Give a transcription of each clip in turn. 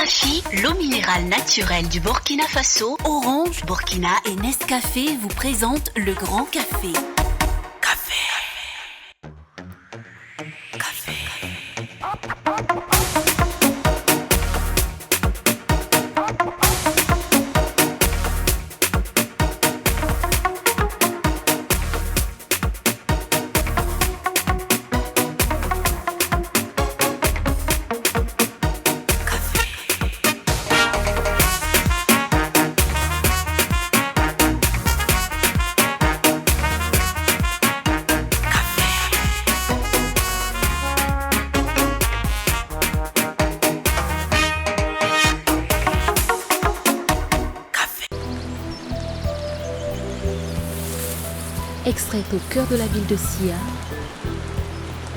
RFI, l'eau minérale naturelle du Burkina Faso, Orange, Burkina et Nescafé vous présentent le Grand Café. Extraite au cœur de la ville de Sia,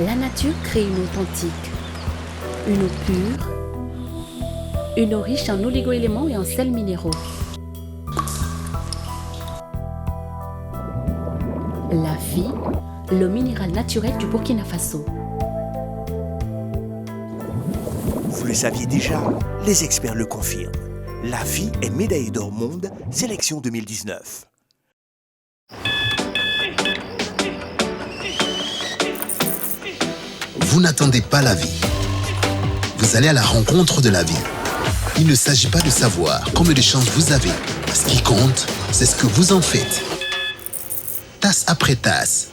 la nature crée une eau authentique, une eau pure, une eau riche en oligo-éléments et en sels minéraux. La vie, l'eau minérale naturelle du Burkina Faso. Vous le saviez déjà, les experts le confirment. La vie est médaillée d'or monde, sélection 2019. Vous n'attendez pas la vie. Vous allez à la rencontre de la vie. Il ne s'agit pas de savoir combien de chances vous avez. Ce qui compte, c'est ce que vous en faites. Tasse après tasse.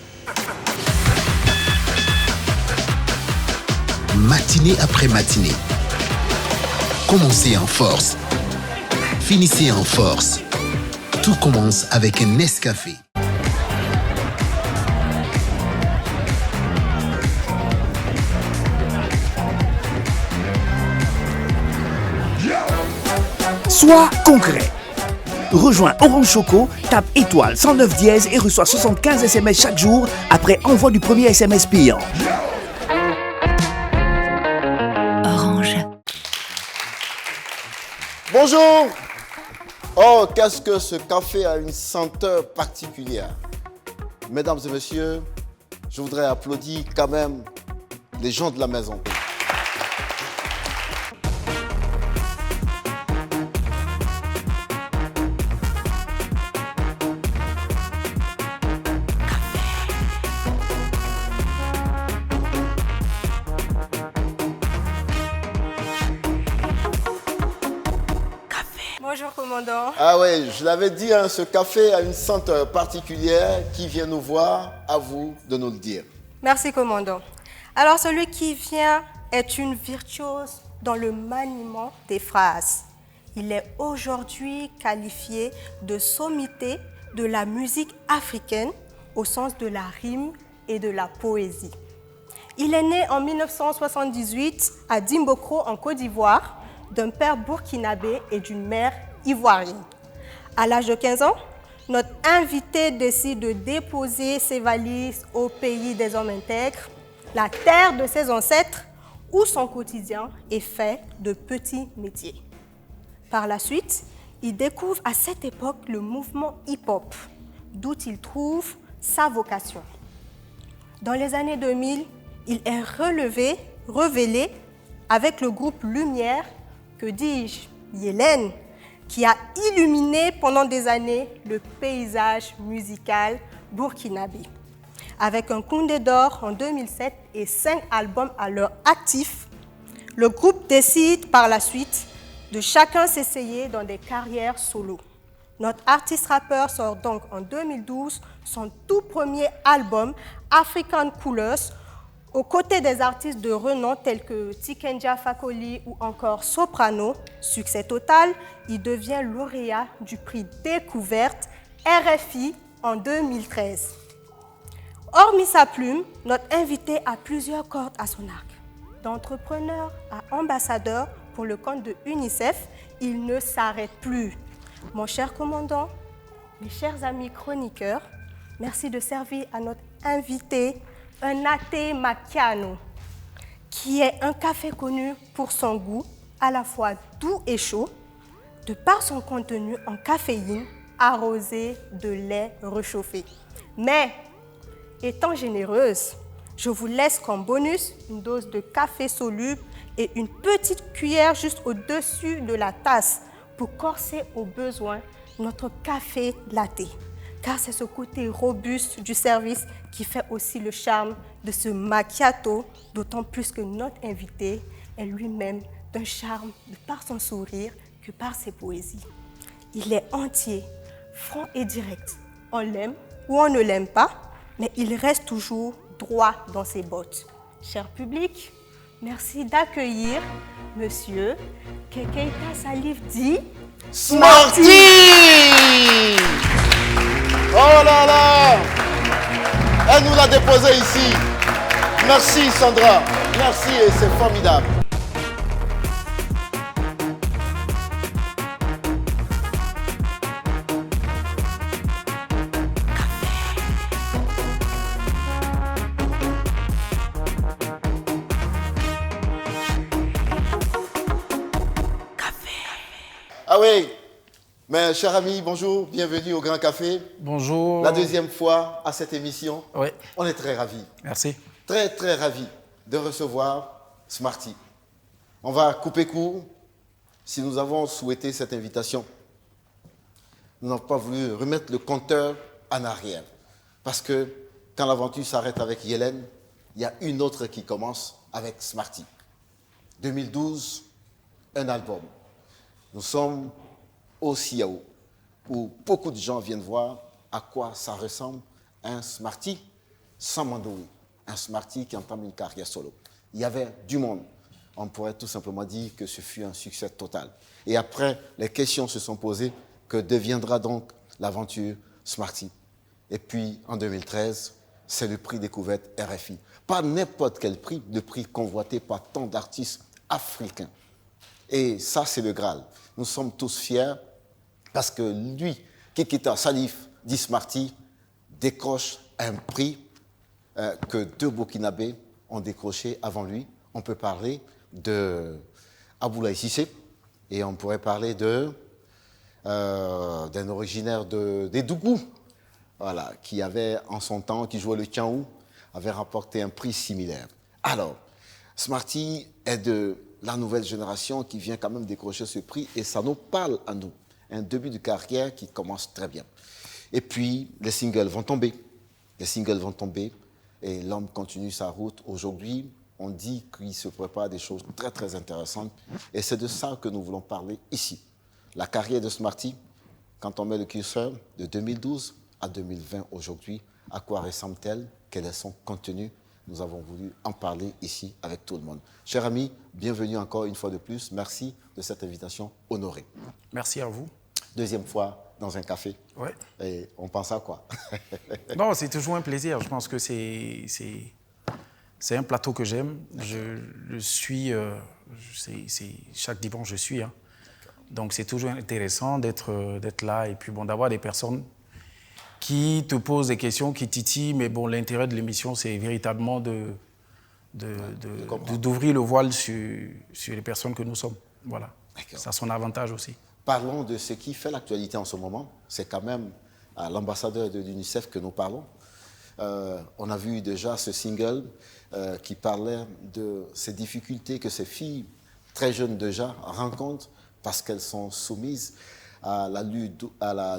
Matinée après matinée. Commencez en force. Finissez en force. Tout commence avec un Nescafé. Sois concret. Rejoins Orange Choco, tape étoile 109 dièse et reçois 75 SMS chaque jour après envoi du premier SMS payant. Orange. Bonjour. Oh, qu'est-ce que ce café a une senteur particulière. Mesdames et messieurs, je voudrais applaudir quand même les gens de la maison. Bonjour, commandant. Ah oui, je l'avais dit, hein, ce café a une senteur particulière. Qui vient nous voir, à vous de nous le dire. Merci, commandant. Alors, celui qui vient est une virtuose dans le maniement des phrases. Il est aujourd'hui qualifié de sommité de la musique africaine au sens de la rime et de la poésie. Il est né en 1978 à Dimbokro, en Côte d'Ivoire, d'un père burkinabé et d'une mère ivoirienne. À l'âge de 15 ans, notre invité décide de déposer ses valises au pays des hommes intègres, la terre de ses ancêtres, où son quotidien est fait de petits métiers. Par la suite, il découvre à cette époque le mouvement hip-hop, d'où il trouve sa vocation. Dans les années 2000, il est révélé avec le groupe Lumière, que dis-je, Yélène, qui a illuminé pendant des années le paysage musical burkinabé. Avec un Koundé d'or en 2007 et 5 albums à leur actif, le groupe décide par la suite de chacun s'essayer dans des carrières solo. Notre artiste rappeur sort donc en 2012 son tout premier album, African Coolers, aux côtés des artistes de renom tels que Tikenja Fakoli ou encore Soprano. Succès total, il devient lauréat du prix Découverte RFI en 2013. Hormis sa plume, notre invité a plusieurs cordes à son arc. D'entrepreneur à ambassadeur pour le compte de UNICEF, il ne s'arrête plus. Mon cher commandant, mes chers amis chroniqueurs, merci de servir à notre invité un latte macchiato, qui est un café connu pour son goût à la fois doux et chaud, de par son contenu en caféine arrosé de lait réchauffé. Mais, étant généreuse, Je vous laisse comme bonus une dose de café soluble et une petite cuillère juste au-dessus de la tasse pour corser au besoin notre café latte. Car c'est ce côté robuste du service qui fait aussi le charme de ce macchiato, d'autant plus que notre invité est lui-même d'un charme de par son sourire que par ses poésies. Il est entier, franc et direct. On l'aime ou on ne l'aime pas, mais il reste toujours droit dans ses bottes. Cher public, merci d'accueillir Monsieur Kekeita Salif dit Smarty! Oh là là! Elle nous l'a déposé ici. Merci Sandra. Merci et c'est formidable. Ah oui, mes chers amis, bonjour, bienvenue au Grand Café. Bonjour. La deuxième fois à cette émission. Oui. On est très ravis. Merci. Très, très ravis de recevoir Smarty. On va couper court. Si nous avons souhaité cette invitation, nous n'avons pas voulu remettre le compteur en arrière. Parce que quand l'aventure s'arrête avec Yélène, il y a une autre qui commence avec Smarty. 2012, un album. Nous sommes au Siao, où beaucoup de gens viennent voir à quoi ça ressemble un Smarty sans Mandouri, un Smarty qui entame une carrière solo. Il y avait du monde. On pourrait tout simplement dire que ce fut un succès total. Et après, les questions se sont posées, que deviendra donc l'aventure Smarty? Et puis, en 2013, c'est le prix découverte RFI. Pas n'importe quel prix, le prix convoité par tant d'artistes africains. Et ça, c'est le Graal. Nous sommes tous fiers parce que lui, Kekeita Salif dit Smarty, décroche un prix que deux Burkinabés ont décroché avant lui. On peut parler de Aboulaye Cissé et on pourrait parler d'un originaire des Dougou, voilà, qui avait en son temps, qui jouait le Tianou, avait remporté un prix similaire. Alors, Smarty est de la nouvelle génération qui vient quand même décrocher ce prix et ça nous parle à nous. Un début de carrière qui commence très bien. Et puis, les singles vont tomber. Les singles vont tomber et l'homme continue sa route. Aujourd'hui, on dit qu'il se prépare des choses très, très intéressantes et c'est de ça que nous voulons parler ici. La carrière de Smarty, quand on met le curseur de 2012 à 2020 aujourd'hui, à quoi ressemble-t-elle? Quel est son contenu? Nous avons voulu en parler ici avec tout le monde. Chers amis, bienvenue encore une fois de plus. Merci de cette invitation honorée. Merci à vous. Deuxième fois dans un café. Oui. Et on pense à quoi? Non, c'est toujours un plaisir. Je pense que c'est un plateau que j'aime. Je suis, chaque dimanche je suis. Hein. Donc c'est toujours intéressant d'être là et puis bon, d'avoir des personnes qui te posent des questions, qui titillent, mais bon, l'intérêt de l'émission, c'est véritablement d'ouvrir le voile sur les personnes que nous sommes. Voilà. Ça a son avantage aussi. Parlons de ce qui fait l'actualité en ce moment. C'est quand même à l'ambassadeur de l'UNICEF que nous parlons. On a vu déjà ce single qui parlait de ces difficultés que ces filles, très jeunes déjà, rencontrent parce qu'elles sont soumises à la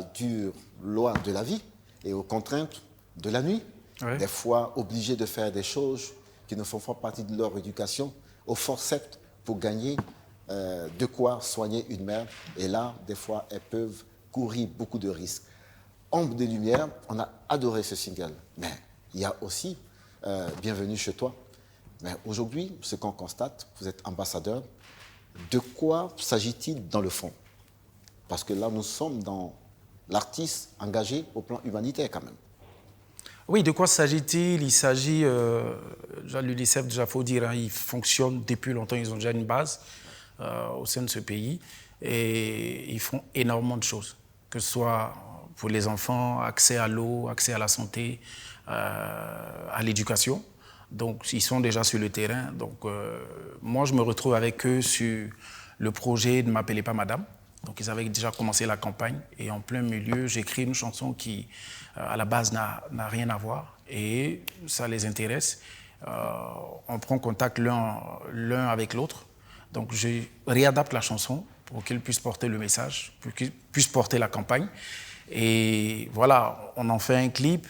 dure loi de la vie et aux contraintes de la nuit. Oui. Des fois obligées de faire des choses qui ne font pas partie de leur éducation, au forceps pour gagner de quoi soigner une mère. Et là, des fois, elles peuvent courir beaucoup de risques. Ombre des Lumières, on a adoré ce single. Mais il y a aussi Bienvenue chez toi. Mais aujourd'hui, ce qu'on constate, vous êtes ambassadeur. De quoi s'agit-il dans le fond? Parce que là, nous sommes dans l'artiste engagé au plan humanitaire quand même. Oui, de quoi s'agit-il? Il s'agit, l'UNICEF, déjà, il faut dire, hein, il fonctionne depuis longtemps, ils ont déjà une base au sein de ce pays et ils font énormément de choses, que ce soit pour les enfants, accès à l'eau, accès à la santé, à l'éducation. Donc, ils sont déjà sur le terrain. Donc, moi, je me retrouve avec eux sur le projet Ne m'appelez pas madame. Donc, ils avaient déjà commencé la campagne. Et en plein milieu, j'écris une chanson qui, à la base, n'a rien à voir. Et ça les intéresse. on prend contact l'un avec l'autre. Donc, je réadapte la chanson pour qu'il puisse porter le message, pour qu'il puisse porter la campagne. Et voilà, on en fait un clip.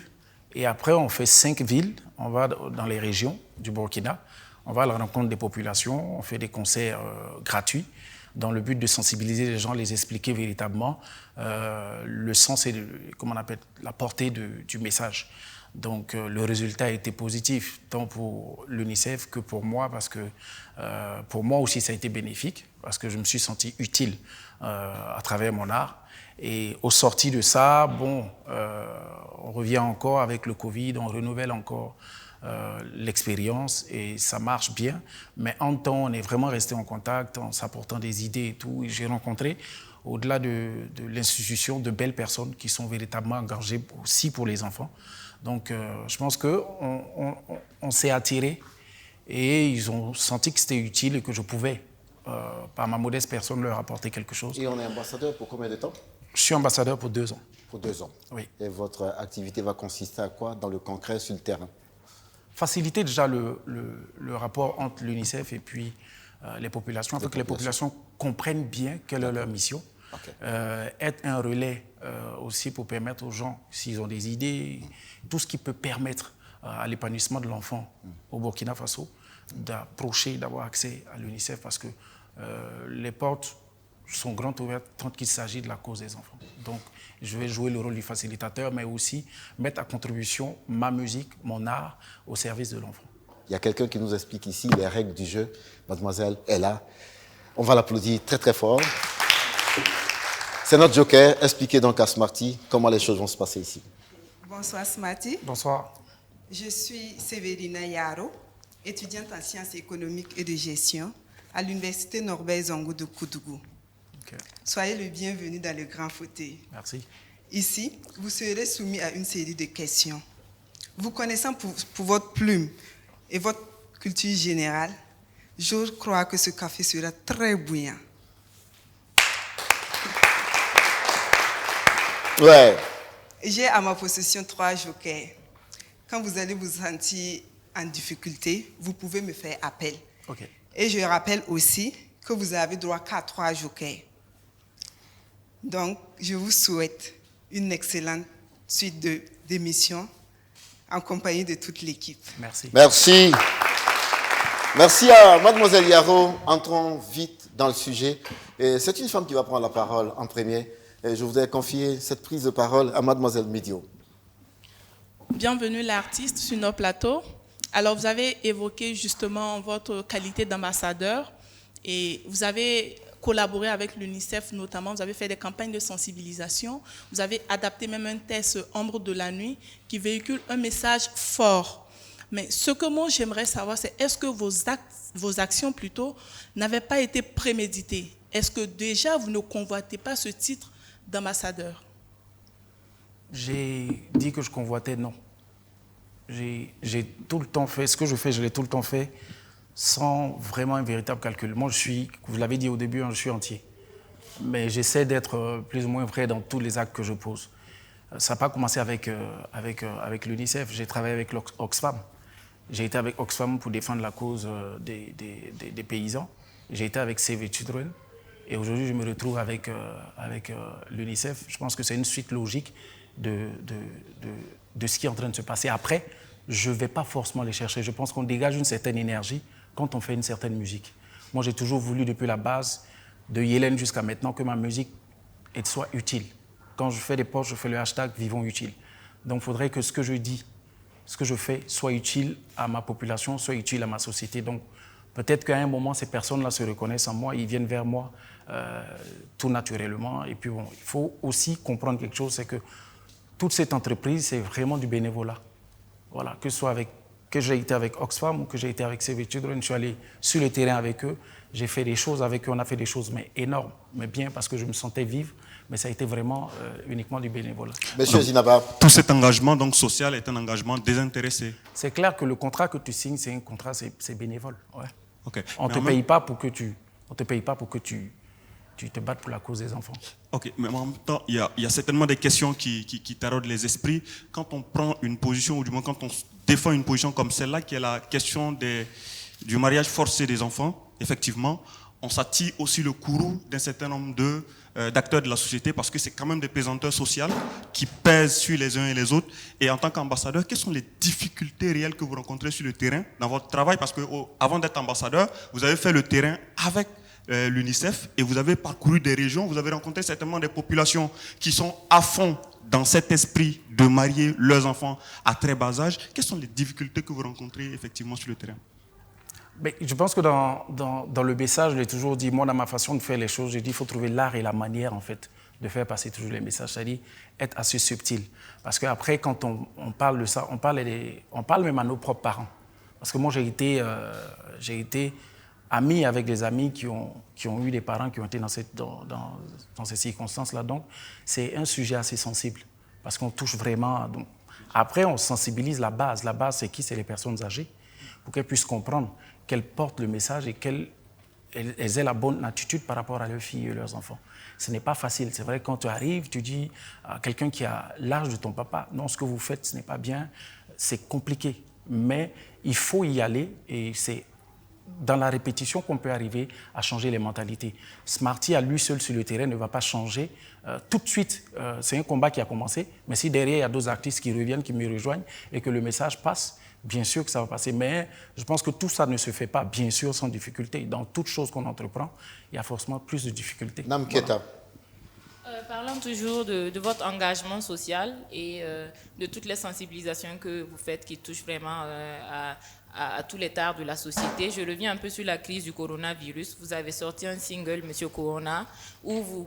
Et après, on fait 5 villes. On va dans les régions du Burkina. On va à la rencontre des populations. On fait des concerts gratuits dans le but de sensibiliser les gens, les expliquer véritablement le sens et comment on appelle, la portée du message. Donc, le résultat a été positif, tant pour l'UNICEF que pour moi, parce que pour moi aussi, ça a été bénéfique, parce que je me suis senti utile à travers mon art. Et au sorti de ça, bon, on revient encore avec le Covid, on renouvelle encore l'expérience et ça marche bien. Mais en temps, on est vraiment resté en contact, en s'apportant des idées et tout. Et j'ai rencontré, au-delà de l'institution, de belles personnes qui sont véritablement engagées aussi pour les enfants. Donc, je pense qu'on s'est attiré et ils ont senti que c'était utile et que je pouvais, par ma modeste personne, leur apporter quelque chose. Et on est ambassadeur pour combien de temps? Je suis ambassadeur pour 2 ans. Pour 2 ans. Oui. Et votre activité va consister à quoi dans le concret, sur le terrain? Faciliter déjà le rapport entre l'UNICEF et puis les populations, afin que les populations comprennent bien quelle est leur mission. Okay. Être un relais aussi pour permettre aux gens, s'ils ont des idées, tout ce qui peut permettre à l'épanouissement de l'enfant au Burkina Faso, d'approcher, d'avoir accès à l'UNICEF, parce que les portes sont grandes ouvertes tant qu'il s'agit de la cause des enfants. Donc, je vais jouer le rôle du facilitateur, mais aussi mettre à contribution ma musique, mon art, au service de l'enfant. Il y a quelqu'un qui nous explique ici les règles du jeu. Mademoiselle est là. On va l'applaudir très très fort. C'est notre joker. Expliquez donc à Smarty comment les choses vont se passer ici. Bonsoir Smarty. Bonsoir. Je suis Séverina Yaro, étudiante en sciences économiques et de gestion à l'université Norbert Zongo de Koudougou. Okay. Soyez le bienvenu dans le grand fauteuil. Merci. Ici, vous serez soumis à une série de questions. Vous connaissant pour votre plume et votre culture générale, je crois que ce café sera très bouillant. Ouais. J'ai à ma possession 3 jokers. Quand vous allez vous sentir en difficulté, vous pouvez me faire appel. Okay. Et je rappelle aussi que vous avez droit qu'à 3 jokers. Donc, je vous souhaite une excellente suite d'émissions en compagnie de toute l'équipe. Merci. Merci. Merci à Mademoiselle Yaro. Entrons vite dans le sujet. C'est une femme qui va prendre la parole en premier. Et je voudrais confier cette prise de parole à Mademoiselle Médio. Bienvenue l'artiste sur notre plateau. Alors, vous avez évoqué justement votre qualité d'ambassadeur et vous avez collaboré avec l'UNICEF notamment, vous avez fait des campagnes de sensibilisation, vous avez adapté même un test Ombre de la nuit qui véhicule un message fort. Mais ce que moi j'aimerais savoir, c'est est-ce que vos actions plutôt n'avaient pas été préméditées? Est-ce que déjà vous ne convoitez pas ce titre d'ambassadeur? J'ai dit que je convoitais, non. J'ai tout le temps fait, ce que je fais, je l'ai tout le temps fait sans vraiment un véritable calcul. Moi, vous l'avez dit au début, je suis entier. Mais j'essaie d'être plus ou moins vrai dans tous les actes que je pose. Ça n'a pas commencé avec l'UNICEF. J'ai travaillé avec Oxfam. J'ai été avec Oxfam pour défendre la cause des paysans. J'ai été avec Save the Children. Et aujourd'hui, je me retrouve avec l'UNICEF. Je pense que c'est une suite logique de ce qui est en train de se passer. Après, je ne vais pas forcément les chercher. Je pense qu'on dégage une certaine énergie quand on fait une certaine musique. Moi, j'ai toujours voulu, depuis la base, de Yélène jusqu'à maintenant, que ma musique soit utile. Quand je fais des posts, je fais le hashtag « Vivons utile ». Donc, il faudrait que ce que je dis, ce que je fais, soit utile à ma population, soit utile à ma société. Donc, peut-être qu'à un moment, ces personnes-là se reconnaissent en moi, ils viennent vers moi tout naturellement. Et puis, bon, il faut aussi comprendre quelque chose, c'est que toute cette entreprise, c'est vraiment du bénévolat. Voilà, que j'ai été avec Oxfam ou que j'ai été avec Save the Children, je suis allé sur le terrain avec eux, j'ai fait des choses avec eux, on a fait des choses mais énormes, mais bien parce que je me sentais vivre, mais ça a été vraiment uniquement du bénévolat. Monsieur Zinaba. Tout cet engagement donc, social est un engagement désintéressé. C'est clair que le contrat que tu signes, c'est un contrat, c'est bénévole. Ouais. Okay. On ne te paye pas pour que tu te battes pour la cause des enfants. Ok, mais en même temps, il y a certainement des questions qui taraudent les esprits. Quand on prend une position, ou du moins quand on défend une position comme celle-là, qui est la question du mariage forcé des enfants, effectivement, on s'attire aussi le courroux d'un certain nombre d'acteurs de la société, parce que c'est quand même des pesanteurs sociales qui pèsent sur les uns et les autres. Et en tant qu'ambassadeur, quelles sont les difficultés réelles que vous rencontrez sur le terrain dans votre travail? Parce qu'avant d'être ambassadeur, vous avez fait le terrain avec l'UNICEF et vous avez parcouru des régions, vous avez rencontré certainement des populations qui sont à fond dans cet esprit de marier leurs enfants à très bas âge. Quelles sont les difficultés que vous rencontrez effectivement sur le terrain? Mais je pense que dans le message, je l'ai toujours dit, moi, dans ma façon de faire les choses, j'ai dit qu'il faut trouver l'art et la manière, en fait, de faire passer toujours les messages, c'est-à-dire être assez subtil. Parce qu'après, quand on parle de ça, on parle même à nos propres parents. Parce que moi, j'ai été ami avec des amis qui ont eu des parents qui ont été dans ces circonstances-là. Donc, c'est un sujet assez sensible, parce qu'on touche vraiment... Donc, après, on sensibilise la base. La base, c'est qui? C'est les personnes âgées, pour qu'elles puissent comprendre qu'elles portent le message et qu'elles aient la bonne attitude par rapport à leurs filles et leurs enfants. Ce n'est pas facile. C'est vrai, quand tu arrives, tu dis à quelqu'un qui a l'âge de ton papa, non, ce que vous faites, ce n'est pas bien, c'est compliqué. Mais il faut y aller et c'est dans la répétition qu'on peut arriver à changer les mentalités. Smarty, à lui seul sur le terrain, ne va pas changer tout de suite. C'est un combat qui a commencé, mais si derrière, il y a d'autres artistes qui reviennent, qui me rejoignent et que le message passe, bien sûr que ça va passer. Mais je pense que tout ça ne se fait pas, bien sûr, sans difficulté. Dans toute chose qu'on entreprend, il y a forcément plus de difficultés. Nam Keta. Parlons toujours de votre engagement social et de toutes les sensibilisations que vous faites qui touchent vraiment à tous les tares de la société. Je reviens un peu sur la crise du coronavirus. Vous avez sorti un single, Monsieur Corona, où vous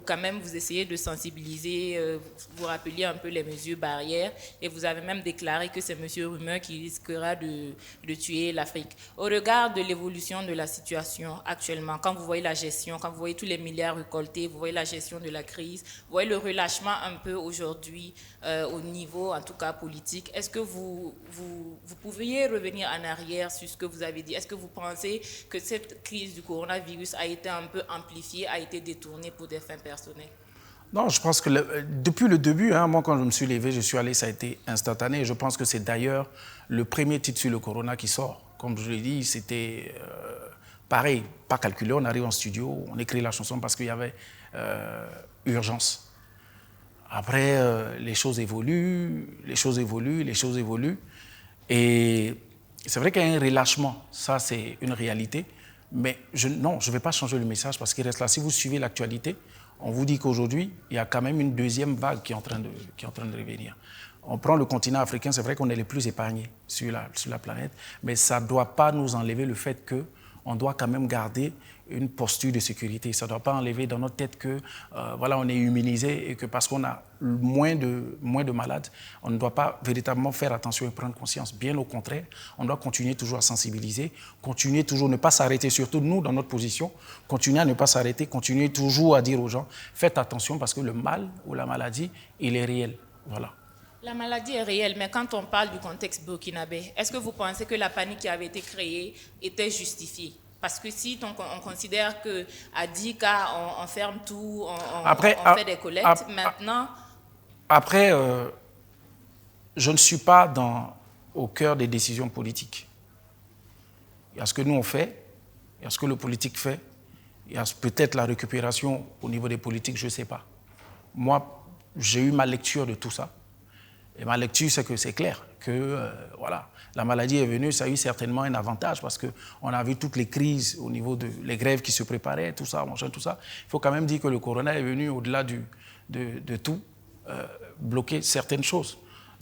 essayez de sensibiliser, vous rappeliez un peu les mesures barrières et vous avez même déclaré que c'est Monsieur Rumeur qui risquera de tuer l'Afrique. Au regard de l'évolution de la situation actuellement, quand vous voyez la gestion, quand vous voyez tous les milliards récoltés, vous voyez la gestion de la crise, vous voyez le relâchement un peu aujourd'hui au niveau, en tout cas politique, est-ce que vous pourriez revenir en arrière sur ce que vous avez dit? Est-ce que vous pensez que cette crise du coronavirus a été un peu amplifiée, a été détournée pour des fins personnelles? Non, je pense que depuis le début, moi quand je me suis levé, je suis allé, ça a été instantané. Je pense que c'est d'ailleurs le premier titre sur le corona qui sort. Comme je l'ai dit, c'était pareil, pas calculé. On arrive en studio, on écrit la chanson parce qu'il y avait urgence. Après, les choses évoluent. Et c'est vrai qu'il y a un relâchement, ça c'est une réalité, mais je ne vais pas changer le message parce qu'il reste là. Si vous suivez l'actualité, on vous dit qu'aujourd'hui, il y a quand même une deuxième vague qui est en train de revenir. On prend le continent africain, c'est vrai qu'on est les plus épargnés sur la planète, mais ça ne doit pas nous enlever le fait qu'on doit quand même garder une posture de sécurité. Ça ne doit pas enlever dans notre tête que voilà, on est immunisé et que parce qu'on a moins de malades, on ne doit pas véritablement faire attention et prendre conscience. Bien au contraire, on doit continuer toujours à sensibiliser, continuer toujours, ne pas s'arrêter, surtout nous dans notre position, continuer à ne pas s'arrêter, continuer toujours à dire aux gens, faites attention parce que le mal ou la maladie, il est réel. Voilà. La maladie est réelle, mais quand on parle du contexte burkinabé, est-ce que vous pensez que la panique qui avait été créée était justifiée? Parce que si on considère qu'à 10 cas, on ferme tout, on fait des collectes, maintenant... Après, je ne suis pas au cœur des décisions politiques. Il y a ce que nous on fait, il y a ce que le politique fait, il y a peut-être la récupération au niveau des politiques, je ne sais pas. Moi, j'ai eu ma lecture de tout ça. Et ma lecture, c'est que c'est clair que voilà, la maladie est venue, ça a eu certainement un avantage parce qu'on a vu toutes les crises au niveau les grèves qui se préparaient, tout ça, machin, tout ça. Il faut quand même dire que le corona est venu au-delà de tout, bloquer certaines choses.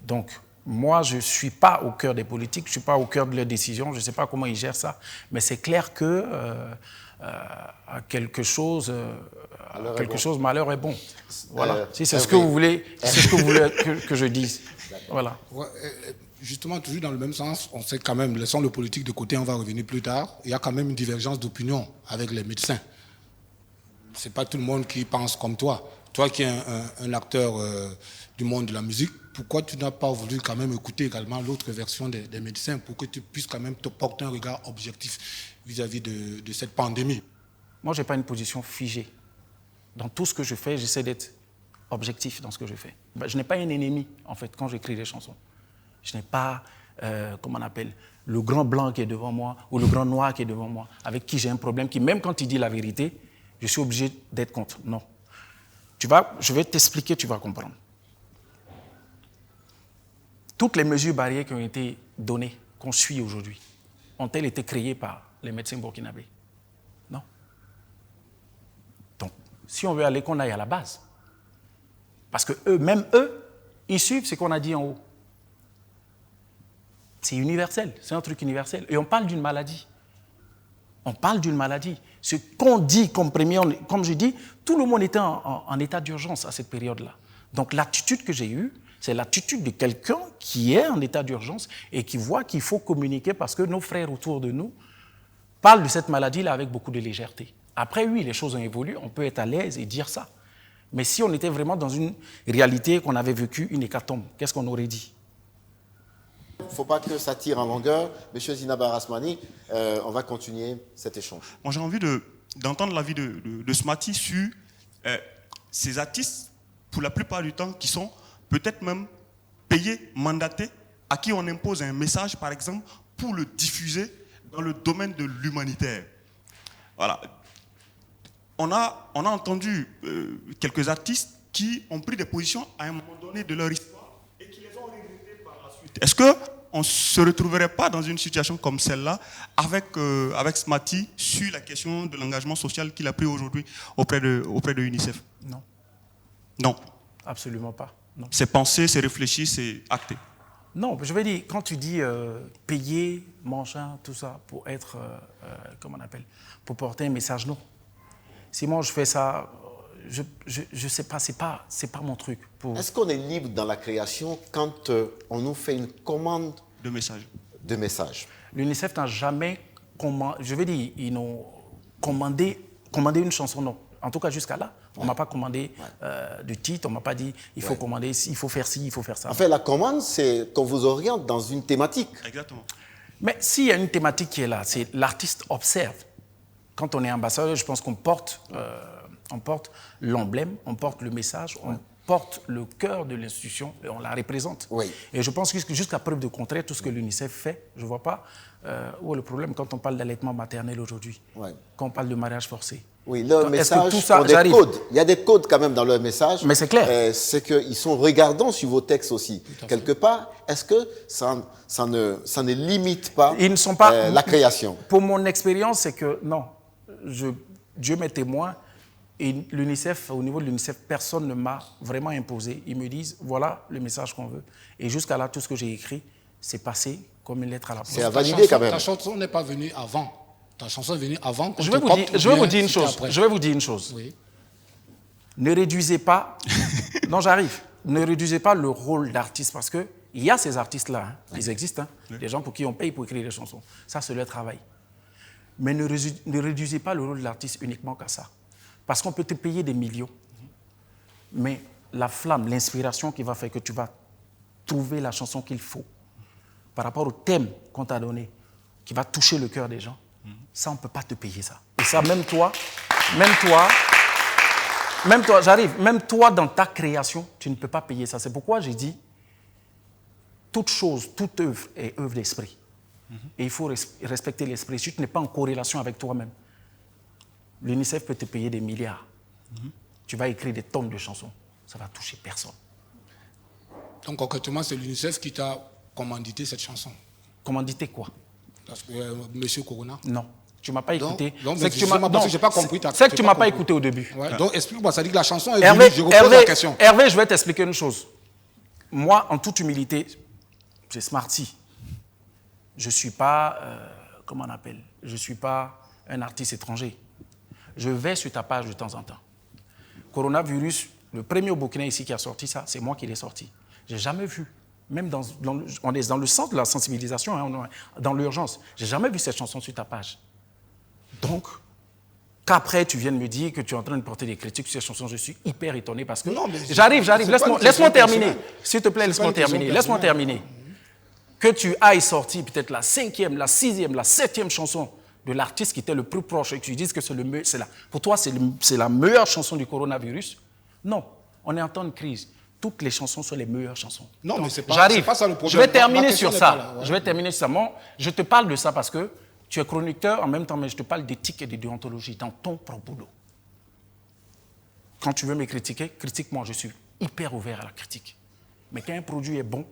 Donc, moi, je ne suis pas au cœur des politiques, je ne suis pas au cœur de leurs décisions, je ne sais pas comment ils gèrent ça, mais c'est clair que quelque chose, malheur est bon. Voilà. Si c'est ce que vous voulez, que je dise. Voilà. Ouais, justement, toujours dans le même sens, on sait quand même, laissons le politique de côté, on va revenir plus tard, il y a quand même une divergence d'opinion avec les médecins. Ce n'est pas tout le monde qui pense comme toi. Toi qui es un acteur du monde de la musique, pourquoi tu n'as pas voulu quand même écouter également l'autre version des médecins pour que tu puisses quand même te porter un regard objectif vis-à-vis de cette pandémie? Moi, je n'ai pas une position figée. Dans tout ce que je fais, j'essaie d'être objectif dans ce que je fais. Je n'ai pas un ennemi, en fait, quand j'écris des chansons. Je n'ai pas comment on appelle, le grand blanc qui est devant moi ou le grand noir qui est devant moi, avec qui j'ai un problème, qui même quand il dit la vérité, je suis obligé d'être contre. Non. Je vais t'expliquer, tu vas comprendre. Toutes les mesures barrières qui ont été données, qu'on suit aujourd'hui, ont-elles été créées par les médecins burkinabés? Non. Donc, si on veut aller, qu'on aille à la base. Parce que même eux, ils suivent ce qu'on a dit en haut. C'est universel, c'est un truc universel. Et on parle d'une maladie. On parle d'une maladie. Ce qu'on dit comme premier, comme je dis, tout le monde était en état d'urgence à cette période-là. Donc l'attitude que j'ai eue, c'est l'attitude de quelqu'un qui est en état d'urgence et qui voit qu'il faut communiquer parce que nos frères autour de nous parlent de cette maladie-là avec beaucoup de légèreté. Après, oui, les choses ont évolué, on peut être à l'aise et dire ça. Mais si on était vraiment dans une réalité qu'on avait vécu une hécatombe, qu'est-ce qu'on aurait dit? Il ne faut pas que ça tire en longueur. Monsieur Zinaba Rasmani, on va continuer cet échange. Moi, j'ai envie d'entendre l'avis de Smarty sur ces artistes, pour la plupart du temps, qui sont peut-être même payés, mandatés, à qui on impose un message, par exemple, pour le diffuser dans le domaine de l'humanitaire. Voilà. On a entendu quelques artistes qui ont pris des positions à un moment donné de leur histoire et qui les ont regrettées par la suite. Est-ce qu'on ne se retrouverait pas dans une situation comme celle-là avec Smarty sur la question de l'engagement social qu'il a pris aujourd'hui auprès de UNICEF? Non. Non. Absolument pas. Non. C'est pensé, c'est réfléchi, c'est acté. Non, je veux dire, quand tu dis payer, manger, tout ça, pour être, comment on appelle, pour porter un message, non. Si moi je fais ça, je sais pas, c'est pas mon truc. Est-ce qu'on est libre dans la création quand on nous fait une commande de messages? L'UNICEF n'a jamais commandé, je veux dire, ils n'ont commandé une chanson, non. En tout cas, jusqu'à là, on ne m'a pas commandé de titre, on ne m'a pas dit il faut commander, il faut faire ci, il faut faire ça. En fait, la commande, c'est qu'on vous oriente dans une thématique. Exactement. Mais s'il y a une thématique qui est là, c'est l'artiste observe. Quand on est ambassadeur, je pense qu'on porte l'emblème, on porte le message, on porte le cœur de l'institution et on la représente. Oui. Et je pense que jusqu'à preuve de contraire, tout ce que l'UNICEF fait, je ne vois pas où est le problème quand on parle d'allaitement maternel aujourd'hui, quand on parle de mariage forcé. Oui, leur message ont des codes. Il y a des codes quand même dans leur message. Mais c'est clair. C'est qu'ils sont regardants sur vos textes aussi. Quelque part, est-ce que ça ne limite pas, ils ne sont pas la création? Pour mon expérience, c'est que non. Dieu m'est témoin, et l'UNICEF, au niveau de l'UNICEF, personne ne m'a vraiment imposé. Ils me disent, voilà le message qu'on veut. Et jusqu'à là, tout ce que j'ai écrit, c'est passé comme une lettre à la poste. C'est à valider quand même. Ta chanson n'est pas venue avant. Ta chanson est venue avant. Je vais vous dire une chose. Oui. Ne réduisez pas... non, j'arrive. Ne réduisez pas le rôle d'artiste, parce qu'il y a ces artistes-là. Hein. Ils existent. Hein. Des gens pour qui on paye pour écrire des chansons. Ça, c'est leur travail. Mais ne réduisez pas le rôle de l'artiste uniquement qu'à ça. Parce qu'on peut te payer des millions. Mais la flamme, l'inspiration qui va faire que tu vas trouver la chanson qu'il faut par rapport au thème qu'on t'a donné, qui va toucher le cœur des gens, ça, on ne peut pas te payer ça. Et ça, même toi, j'arrive, même toi, dans ta création, tu ne peux pas payer ça. C'est pourquoi j'ai dit, toute chose, toute œuvre est œuvre d'esprit. Et il faut respecter l'esprit. Si tu n'es pas en corrélation avec toi-même, l'UNICEF peut te payer des milliards. Tu vas écrire des tonnes de chansons. Ça va toucher personne. Donc, concrètement, c'est l'UNICEF qui t'a commandité cette chanson. Commandité quoi? Parce que Monsieur Corona? Non. Tu ne m'as pas écouté. C'est que tu n'as pas compris. C'est que tu ne m'as pas écouté au début. Ouais, donc, explique-moi. Ça dit que la chanson est venue. Je repose la question. Hervé, je vais t'expliquer une chose. Moi, en toute humilité, c'est Smarty. Je ne suis pas, comment on appelle, je ne suis pas un artiste étranger. Je vais sur ta page de temps en temps. Coronavirus, le premier au Burkina ici qui a sorti ça, c'est moi qui l'ai sorti. Je n'ai jamais vu, même on est dans le centre de la sensibilisation, hein, dans l'urgence, je n'ai jamais vu cette chanson sur ta page. Donc, qu'après tu viennes me dire que tu es en train de porter des critiques sur cette chanson, je suis hyper étonné parce que... Non, j'arrive, laisse-moi terminer. S'il te plaît, laisse-moi terminer. Que tu ailles sortir peut-être la 5e, la 6e, la 7e chanson de l'artiste qui était le plus proche et que tu dises que pour toi c'est la meilleure chanson du coronavirus. Non, on est en temps de crise. toutes les chansons sont les meilleures chansons. Non, mais c'est pas ça le problème. Je vais terminer Ma sur question ça. n'est pas là, ouais. Je vais terminer sur ça. Moi, je te parle de ça parce que tu es chroniqueur en même temps, mais je te parle d'éthique et de déontologie dans ton propre boulot. Quand tu veux me critiquer, critique-moi. Je suis hyper ouvert à la critique. Mais quand un produit est bon,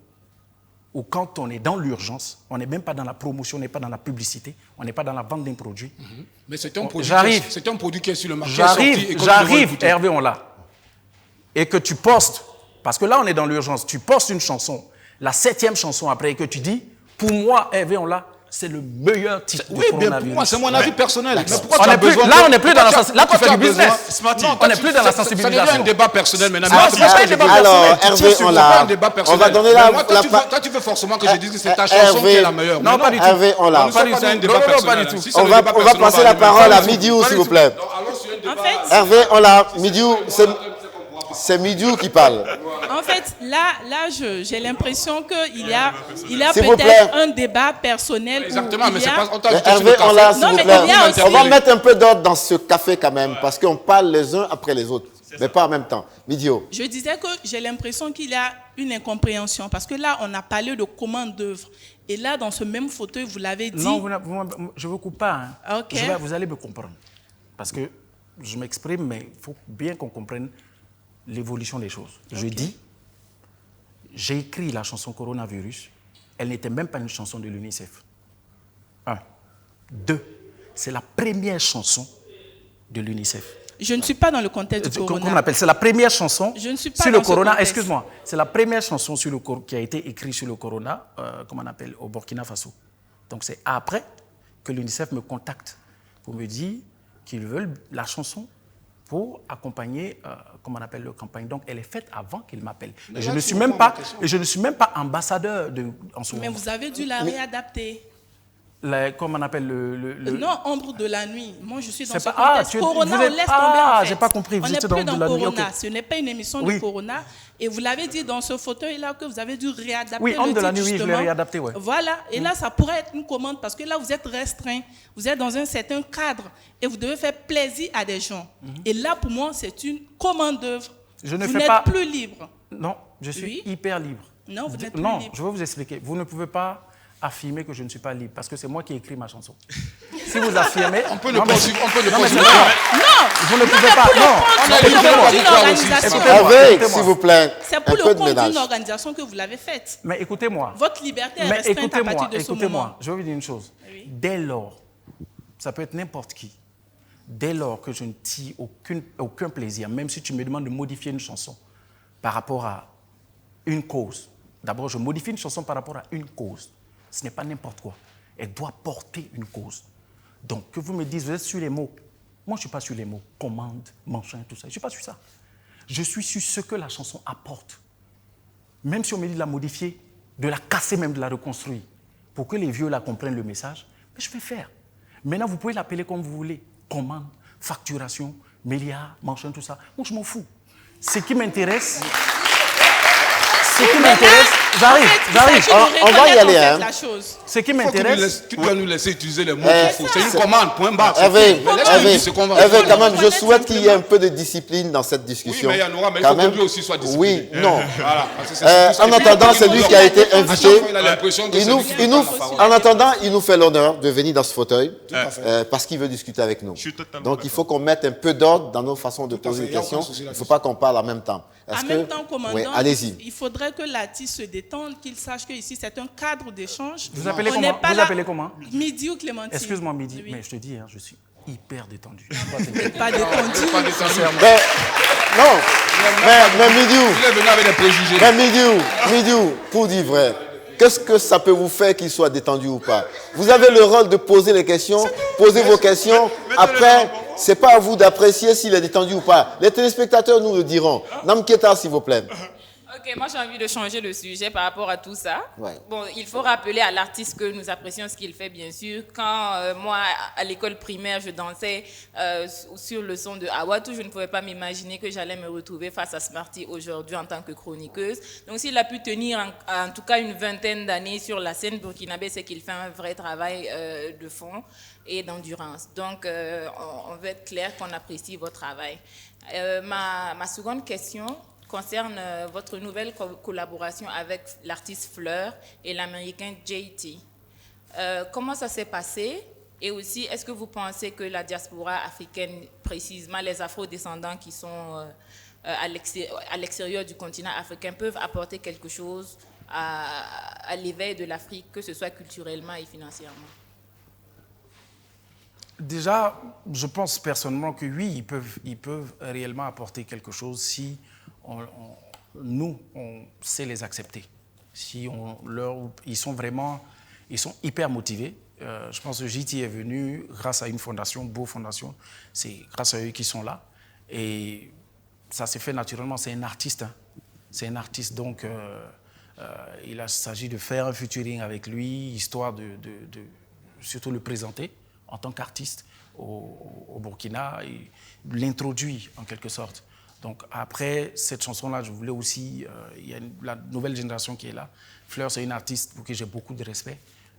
ou quand on est dans l'urgence, on n'est même pas dans la promotion, on n'est pas dans la publicité, on n'est pas dans la vente d'un produit. Mais c'est un produit qui est sur le marché. J'arrive, Hervé, on l'a. Et que tu postes, parce que là on est dans l'urgence, tu postes une chanson, la 7e chanson après, et que tu dis, pour moi, Hervé, on l'a, c'est le meilleur type de coronavirus. Bien pour moi, c'est mon avis personnel. Mais on n'est plus, là, on n'est plus dans la sensibilisation. Là, tu fais du business. On n'est plus dans la sensibilisation. Ça devient un débat personnel maintenant. Alors, Hervé, on va donner la... Toi, tu veux forcément que je dise que c'est ta chanson qui est la meilleure. Non, pas du tout. Hervé, on l'a. Pas du tout. On va passer la parole à Midiou, s'il vous plaît. Hervé, on l'a. Midiou, c'est Midiou qui parle. En fait, là j'ai l'impression qu'il y a peut-être un débat personnel. Exactement, mais c'est pas... Hervé, on l'a, s'il vous plaît. On va mettre un peu d'ordre dans ce café quand même, parce qu'on parle les uns après les autres, mais pas en même temps. Midio. Je disais que j'ai l'impression qu'il y a une incompréhension, parce que là, on a parlé de commande d'œuvre. Et là, dans ce même fauteuil, vous l'avez dit... Non, je ne vous coupe pas. Hein. Okay. Vous allez me comprendre. Parce que je m'exprime, mais il faut bien qu'on comprenne l'évolution des choses. Okay. Je dis, j'ai écrit la chanson Coronavirus, elle n'était même pas une chanson de l'UNICEF. 1. 2. C'est la première chanson de l'UNICEF. Je ne suis pas dans le contexte du Corona. Comment on appelle ? C'est la première chanson je ne suis pas sur dans le Corona. Ce excuse-moi, c'est la première chanson sur qui a été écrite sur le Corona, comment on appelle, au Burkina Faso. Donc c'est après que l'UNICEF me contacte pour me dire qu'ils veulent la chanson pour accompagner, comment on appelle, la campagne. Donc, elle est faite avant qu'il m'appelle. Et je ne suis même pas ambassadeur en ce moment. Mais vous avez dû la réadapter. Comment on appelle Non, Ombre de la nuit. Moi, je suis dans ce contexte. Corona, on laisse tomber en fait. J'ai pas compris. On n'est plus dans Corona. Okay. Ce n'est pas une émission de Corona. Et vous l'avez dit dans ce fauteuil-là que vous avez dû réadapter le titre. Oui, Ombre de la nuit, oui, je l'ai réadapté, ouais. Voilà. Et là, ça pourrait être une commande parce que là, vous êtes restreint. Vous êtes dans un certain cadre et vous devez faire plaisir à des gens. Et là, pour moi, c'est une commande d'œuvre. Vous n'êtes plus libre. Non, je suis hyper libre. Non, vous n'êtes plus libre. libre. Je vais vous expliquer. Vous ne pouvez pas affirmer que je ne suis pas libre parce que c'est moi qui ai écrit ma chanson. Si vous affirmez... On peut le poursuivre. Non, vous ne pouvez pas. Non, Hervé, s'il vous plaît. C'est pour le compte d'une organisation que vous l'avez faite. Mais écoutez-moi. Votre liberté est restreinte à partir de ce moment. Écoutez-moi, je vais vous dire une chose. Oui. Dès lors, ça peut être n'importe qui, dès lors que je ne tire aucun plaisir, même si tu me demandes de modifier une chanson par rapport à une cause. D'abord, je modifie une chanson par rapport à une cause. Ce n'est pas n'importe quoi. Elle doit porter une cause. Donc, que vous me dites, vous êtes sur les mots. Moi, je ne suis pas sur les mots. Commande, machin, tout ça. Je ne suis pas sur ça. Je suis sur ce que la chanson apporte. Même si on me dit de la modifier, de la casser, même de la reconstruire, pour que les vieux la comprennent le message, mais je vais faire. Maintenant, vous pouvez l'appeler comme vous voulez. Commande, facturation, milliards, machin, tout ça. Moi, je m'en fous. Ce qui m'intéresse... J'arrive. On va y aller. Hein. Ce qui m'intéresse... Tu dois nous laisser utiliser les mots qu'il faut. C'est une commande, point barre. Hervé, quand même, je souhaite qu'il y ait un peu de discipline dans cette discussion. Oui, mais il y en aura, mais il faut que lui aussi soit discipliné. Oui, non. En attendant, c'est lui qui a été invité. En attendant, il nous fait l'honneur de venir dans ce fauteuil parce qu'il veut discuter avec nous. Donc, il faut qu'on mette un peu d'ordre dans nos façons de poser des questions. Il ne faut pas qu'on parle en même temps. En même temps, commandant, allez-y. Il faudrait que l'artiste se détende, qu'il sache qu'ici, c'est un cadre d'échange. Vous appelez comment? Midi ou Clémentine? Excuse-moi, Midi, mais je te dis, je suis hyper détendu. Pas détendu. Non, mais Midiou. Il est venu avec des préjugés. Mais Midiou, pour dire vrai, qu'est-ce que ça peut vous faire qu'il soit détendu ou pas? Vous avez le rôle de poser les questions, posez vos questions. Après, ce n'est pas à vous d'apprécier s'il est détendu ou pas. Les téléspectateurs nous le diront. Namketa, s'il vous plaît. Ok, moi j'ai envie de changer le sujet par rapport à tout ça. Ouais. Bon, il faut rappeler à l'artiste que nous apprécions ce qu'il fait, bien sûr. Quand moi, à l'école primaire, je dansais sur le son de Awatou, je ne pouvais pas m'imaginer que j'allais me retrouver face à Smarty aujourd'hui en tant que chroniqueuse. Donc s'il a pu tenir en tout cas une vingtaine d'années sur la scène burkinabé, c'est qu'il fait un vrai travail de fond et d'endurance. Donc on veut être clair qu'on apprécie votre travail. Ma seconde question... concerne votre nouvelle collaboration avec l'artiste Fleur et l'américain JT. Comment ça s'est passé? Et aussi, est-ce que vous pensez que la diaspora africaine, précisément les afro-descendants qui sont à l'extérieur du continent africain, peuvent apporter quelque chose à l'éveil de l'Afrique, que ce soit culturellement et financièrement? Déjà, je pense personnellement que oui, ils peuvent réellement apporter quelque chose si nous, on sait les accepter. Si ils sont hyper motivés. Je pense que JT est venu grâce à une fondation, Beau Fondation. C'est grâce à eux qu'ils sont là. Et ça s'est fait naturellement. C'est un artiste. Hein. C'est un artiste, donc il s'agit de faire un featuring avec lui, histoire de surtout le présenter en tant qu'artiste au Burkina et l'introduire en quelque sorte. Donc après cette chanson-là, je voulais aussi, il y a la nouvelle génération qui est là. Fleur, c'est une artiste pour qui j'ai beaucoup de respect.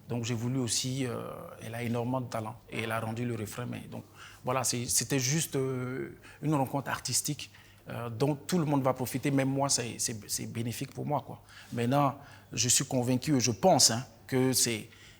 Donc j'ai voulu aussi, elle a énormément de talent et elle a rendu le refrain. Mais donc voilà, c'était juste une rencontre artistique dont tout le monde va profiter. Même moi, c'est bénéfique pour moi, quoi. Maintenant, je suis convaincu et je pense que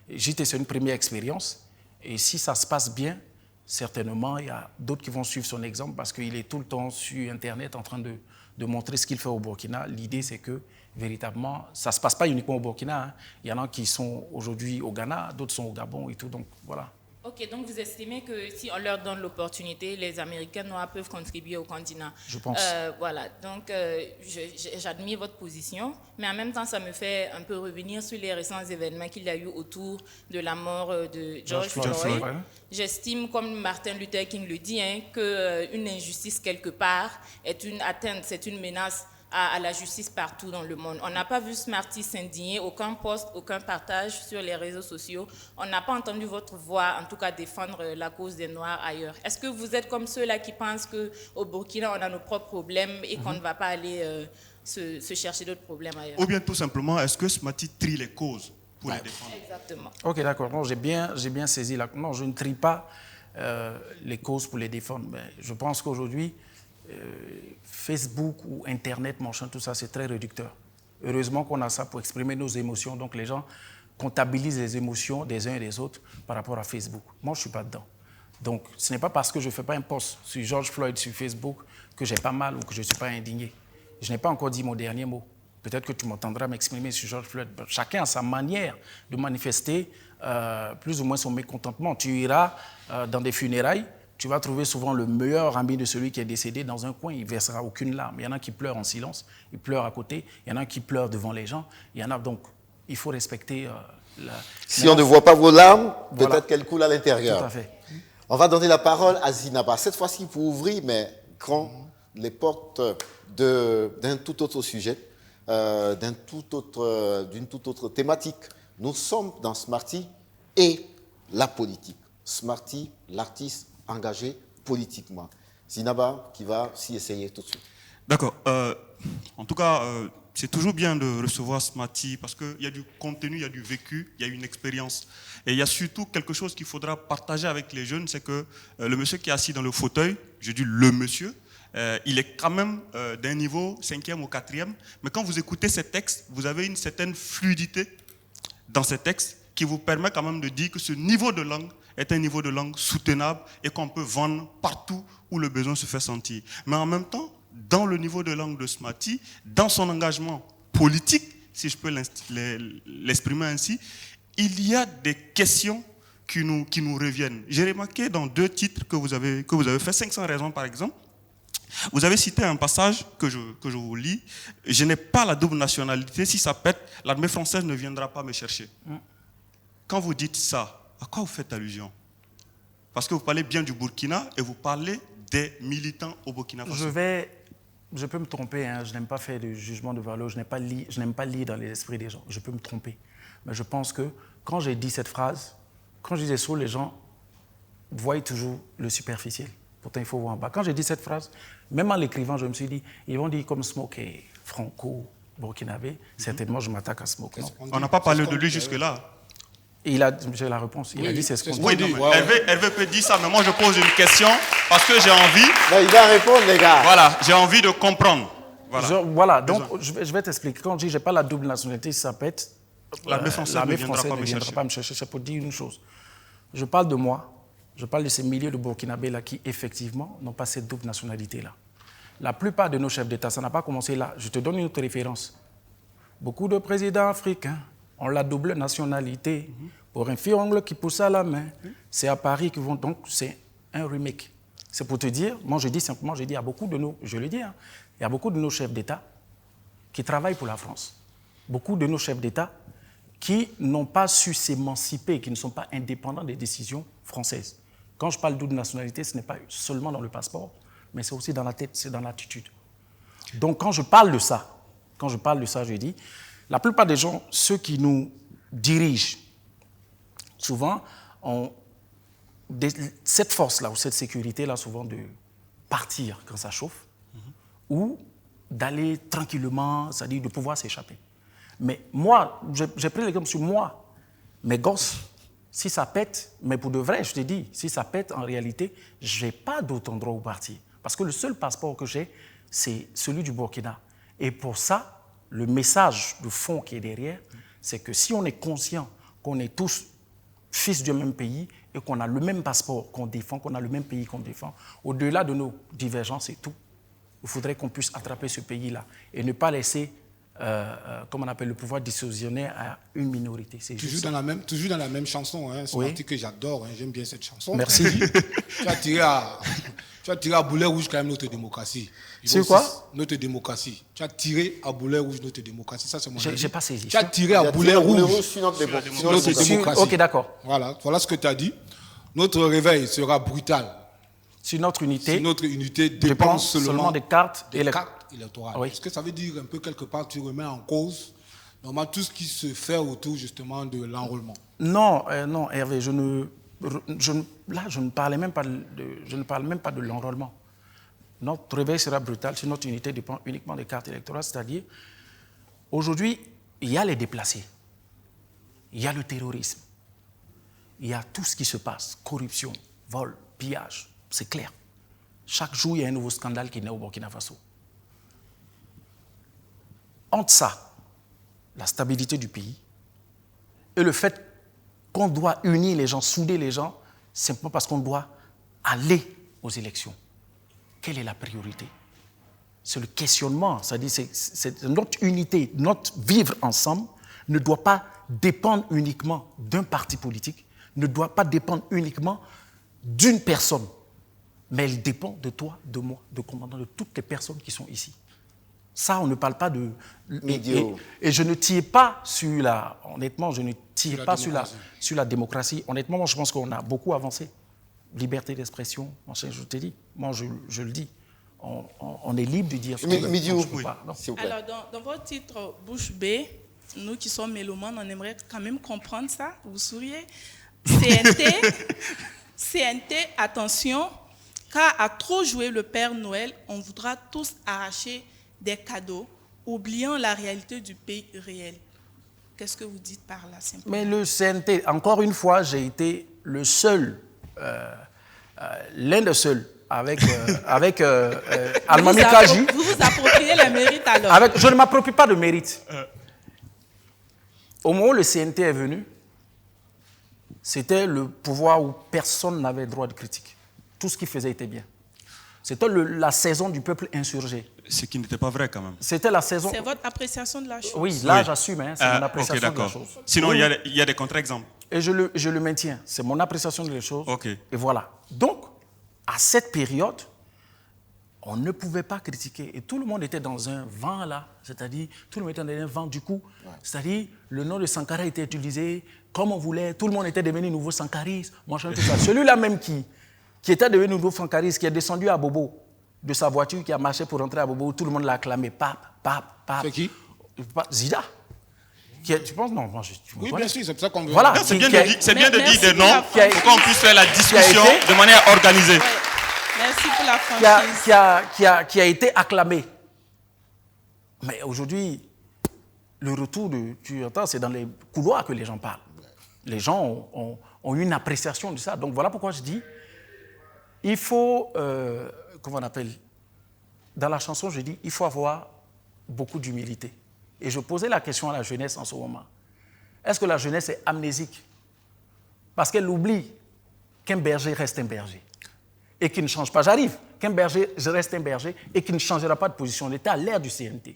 JT, c'est une première expérience. Et si ça se passe bien, certainement, il y a d'autres qui vont suivre son exemple parce qu'il est tout le temps sur Internet en train de montrer ce qu'il fait au Burkina. L'idée, c'est que, véritablement, ça ne se passe pas uniquement au Burkina. Hein. Il y en a qui sont aujourd'hui au Ghana, d'autres sont au Gabon et tout. Donc, voilà. Ok, donc vous estimez que si on leur donne l'opportunité, les Américains noirs peuvent contribuer au continent. Je pense. Voilà, donc j'admire votre position, mais en même temps, ça me fait un peu revenir sur les récents événements qu'il y a eu autour de la mort de George Floyd. Ouais. J'estime, comme Martin Luther King le dit, qu'une injustice quelque part est une atteinte, c'est une menace à la justice partout dans le monde. On n'a pas vu Smarty s'indigner, aucun post, aucun partage sur les réseaux sociaux. On n'a pas entendu votre voix, en tout cas, défendre la cause des Noirs ailleurs. Est-ce que vous êtes comme ceux-là qui pensent qu'au Burkina, on a nos propres problèmes et qu'on ne va pas aller se chercher d'autres problèmes ailleurs? Ou bien tout simplement, est-ce que Smarty trie les causes pour les défendre? Exactement. Ok, d'accord. Non, j'ai bien saisi. Non, je ne trie pas les causes pour les défendre. Mais je pense qu'aujourd'hui, Facebook ou Internet, machin, tout ça, c'est très réducteur. Heureusement qu'on a ça pour exprimer nos émotions. Donc les gens comptabilisent les émotions des uns et des autres par rapport à Facebook. Moi, je ne suis pas dedans. Donc ce n'est pas parce que je ne fais pas un post sur George Floyd sur Facebook que j'ai pas mal ou que je ne suis pas indigné. Je n'ai pas encore dit mon dernier mot. Peut-être que tu m'entendras m'exprimer sur George Floyd. Chacun a sa manière de manifester plus ou moins son mécontentement. Tu iras dans des funérailles, tu vas trouver souvent le meilleur ami de celui qui est décédé dans un coin, il ne versera aucune larme. Il y en a qui pleurent en silence, ils pleurent à côté, il y en a qui pleurent devant les gens, il y en a donc, il faut respecter Si on ne voit pas vos larmes, peut-être voilà. Qu'elles coulent à l'intérieur. Tout à fait. On va donner la parole à Zinaba, cette fois-ci pour ouvrir grand les portes d'un tout autre sujet, d'une toute autre thématique. Nous sommes dans Smarty et la politique. Smarty, l'artiste engagé politiquement. Zinaba qui va s'y essayer tout de suite. D'accord. En tout cas, c'est toujours bien de recevoir Smarty parce qu'il y a du contenu, il y a du vécu, il y a une expérience. Et il y a surtout quelque chose qu'il faudra partager avec les jeunes, c'est que le monsieur qui est assis dans le fauteuil, je dis le monsieur, il est quand même d'un niveau 5e ou 4e. Mais quand vous écoutez ces textes, vous avez une certaine fluidité dans ces textes qui vous permet quand même de dire que ce niveau de langue est un niveau de langue soutenable et qu'on peut vendre partout où le besoin se fait sentir. Mais en même temps, dans le niveau de langue de Smarty, dans son engagement politique, si je peux l'exprimer ainsi, il y a des questions qui nous reviennent. J'ai remarqué dans 2 titres que vous avez fait, 500 raisons par exemple, vous avez cité un passage que je vous lis. Je n'ai pas la double nationalité, si ça pète, l'armée française ne viendra pas me chercher. Quand vous dites ça, à quoi vous faites allusion? Parce que vous parlez bien du Burkina et vous parlez des militants au Burkina Faso. Je peux me tromper, hein. Je n'aime pas faire de jugement de valeur, je n'aime pas lire dans les esprits des gens, je peux me tromper. Mais je pense que quand j'ai dit cette phrase, quand je disais ça, les gens voient toujours le superficiel. Pourtant, il faut voir en bas. Quand j'ai dit cette phrase, même en l'écrivant, je me suis dit, ils vont dire comme Smoke est franco-burkinabé, certainement je m'attaque à Smoke. On n'a pas parlé de lui jusque-là. J'ai la réponse. Il a dit c'est ce qu'on dit. Oui, Hervé peut dire ça, mais moi je pose une question parce que j'ai envie. Non, il va répondre, les gars. Voilà, j'ai envie de comprendre. Voilà. Donc je vais t'expliquer. Quand je dis j'ai pas la double nationalité, si ça pète, l'armée française ne viendra pas me chercher. C'est pour dire une chose. Je parle de moi, je parle de ces milliers de Burkinabés là qui effectivement n'ont pas cette double nationalité là. La plupart de nos chefs d'État, ça n'a pas commencé là. Je te donne une autre référence. Beaucoup de présidents africains ont la double nationalité. Pour un fion qui pousse à la main, c'est à Paris qu'ils vont. Donc c'est un remake. C'est pour te dire, moi je dis simplement, il y a beaucoup de nos, je le dis, il y a beaucoup de nos chefs d'État qui travaillent pour la France. Beaucoup de nos chefs d'État qui n'ont pas su s'émanciper, qui ne sont pas indépendants des décisions françaises. Quand je parle de double nationalité, ce n'est pas seulement dans le passeport, mais c'est aussi dans la tête, c'est dans l'attitude. Donc quand je parle de ça, je dis, la plupart des gens, ceux qui nous dirigent, souvent ont cette force-là ou cette sécurité-là, souvent de partir quand ça chauffe, ou d'aller tranquillement, c'est-à-dire de pouvoir s'échapper. Mais moi, j'ai pris l'exemple sur moi, mes gosses, si ça pète, mais pour de vrai, je te dis, si ça pète, en réalité, je n'ai pas d'autre endroit où partir. Parce que le seul passeport que j'ai, c'est celui du Burkina. Et pour ça, le message de fond qui est derrière, c'est que si on est conscient qu'on est tous fils du même pays et qu'on a le même passeport qu'on défend, qu'on a le même pays qu'on défend, au-delà de nos divergences et tout, il faudrait qu'on puisse attraper ce pays-là et ne pas laisser, comme on appelle, le pouvoir décisionnaire à une minorité. Toujours dans la même chanson, hein, c'est un article que j'adore, hein, j'aime bien cette chanson. Merci. Tu as tiré à boulet rouge quand même notre démocratie. C'est quoi? Notre démocratie. Tu as tiré à boulet rouge notre démocratie. Ça, c'est mon avis. J'ai pas saisi. Tu as tiré à boulet rouge sur notre démocratie. Ok, d'accord. Voilà ce que tu as dit. Notre réveil sera brutal. Si notre unité dépend seulement des cartes électorales. Oui. Est-ce que ça veut dire un peu quelque part tu remets en cause normalement tout ce qui se fait autour justement de l'enrôlement? Non, Hervé, je ne parlais même pas de l'enrôlement. Notre réveil sera brutal si notre unité dépend uniquement des cartes électorales, c'est-à-dire aujourd'hui, il y a les déplacés, il y a le terrorisme, il y a tout ce qui se passe, corruption, vol, pillage, c'est clair. Chaque jour, il y a un nouveau scandale qui naît au Burkina Faso. Entre ça, la stabilité du pays, et le fait qu'on doit unir les gens, souder les gens, simplement parce qu'on doit aller aux élections. Quelle est la priorité? C'est le questionnement, c'est-à-dire c'est notre unité, notre vivre ensemble ne doit pas dépendre uniquement d'un parti politique, ne doit pas dépendre uniquement d'une personne, mais elle dépend de toi, de moi, de commandant, de toutes les personnes qui sont ici. Ça, on ne parle pas de... Et je ne tire pas sur la... Honnêtement, je ne tire pas sur la démocratie. Honnêtement, moi, je pense qu'on a beaucoup avancé. Liberté d'expression, je te dis, moi, je le dis. On est libre de dire ce qu'on veut. Alors, dans votre titre « Bouche bée », nous qui sommes mélomanes, on aimerait quand même comprendre ça. Vous souriez. CNT, attention, car à trop jouer le Père Noël, on voudra tous arracher des cadeaux, oubliant la réalité du pays réel. Qu'est-ce que vous dites par là, simplement? Mais le CNT, encore une fois, j'ai été le seul, l'un des seuls, avec Almami Kaji. Vous vous appropriez les mérites alors? Je ne m'approprie pas de mérite. Au moment où le CNT est venu, c'était le pouvoir où personne n'avait droit de critique. Tout ce qu'il faisait était bien. C'était la saison du peuple insurgé. Ce qui n'était pas vrai quand même. C'était la saison... C'est votre appréciation de la chose? Oui, là j'assume, hein, c'est mon appréciation de la chose. Sinon, il y a des contre-exemples. Et je le maintiens, c'est mon appréciation de la chose. Okay. Et voilà. Donc, à cette période, on ne pouvait pas critiquer. Et tout le monde était dans un vent là, c'est-à-dire, tout le monde était dans un vent du coup. Ouais. C'est-à-dire, le nom de Sankara était utilisé comme on voulait, tout le monde était devenu nouveau sankariste, machin, tout ça. Celui-là même qui était devenu nouveau sankariste, qui est descendu à Bobo, de sa voiture, qui a marché pour rentrer à Bobo, tout le monde l'a acclamé. Pap. C'est qui? Zida. Tu penses? Non, moi, oui, bien sûr, c'est pour ça qu'on veut... Voilà. C'est bien de dire des noms pour qu'on puisse faire la discussion de manière organisée. Merci pour la franchise. Qui a été acclamé. Mais aujourd'hui, le retour tu entends, c'est dans les couloirs que les gens parlent. Les gens ont une appréciation de ça. Donc voilà pourquoi je dis, il faut, comment on appelle, dans la chanson, je dis, il faut avoir beaucoup d'humilité. Et je posais la question à la jeunesse en ce moment. Est-ce que la jeunesse est amnésique? Parce qu'elle oublie qu'un berger reste un berger et qu'il ne change pas. J'arrive, qu'un berger reste un berger et qu'il ne changera pas de position. On était à l'ère du CNT.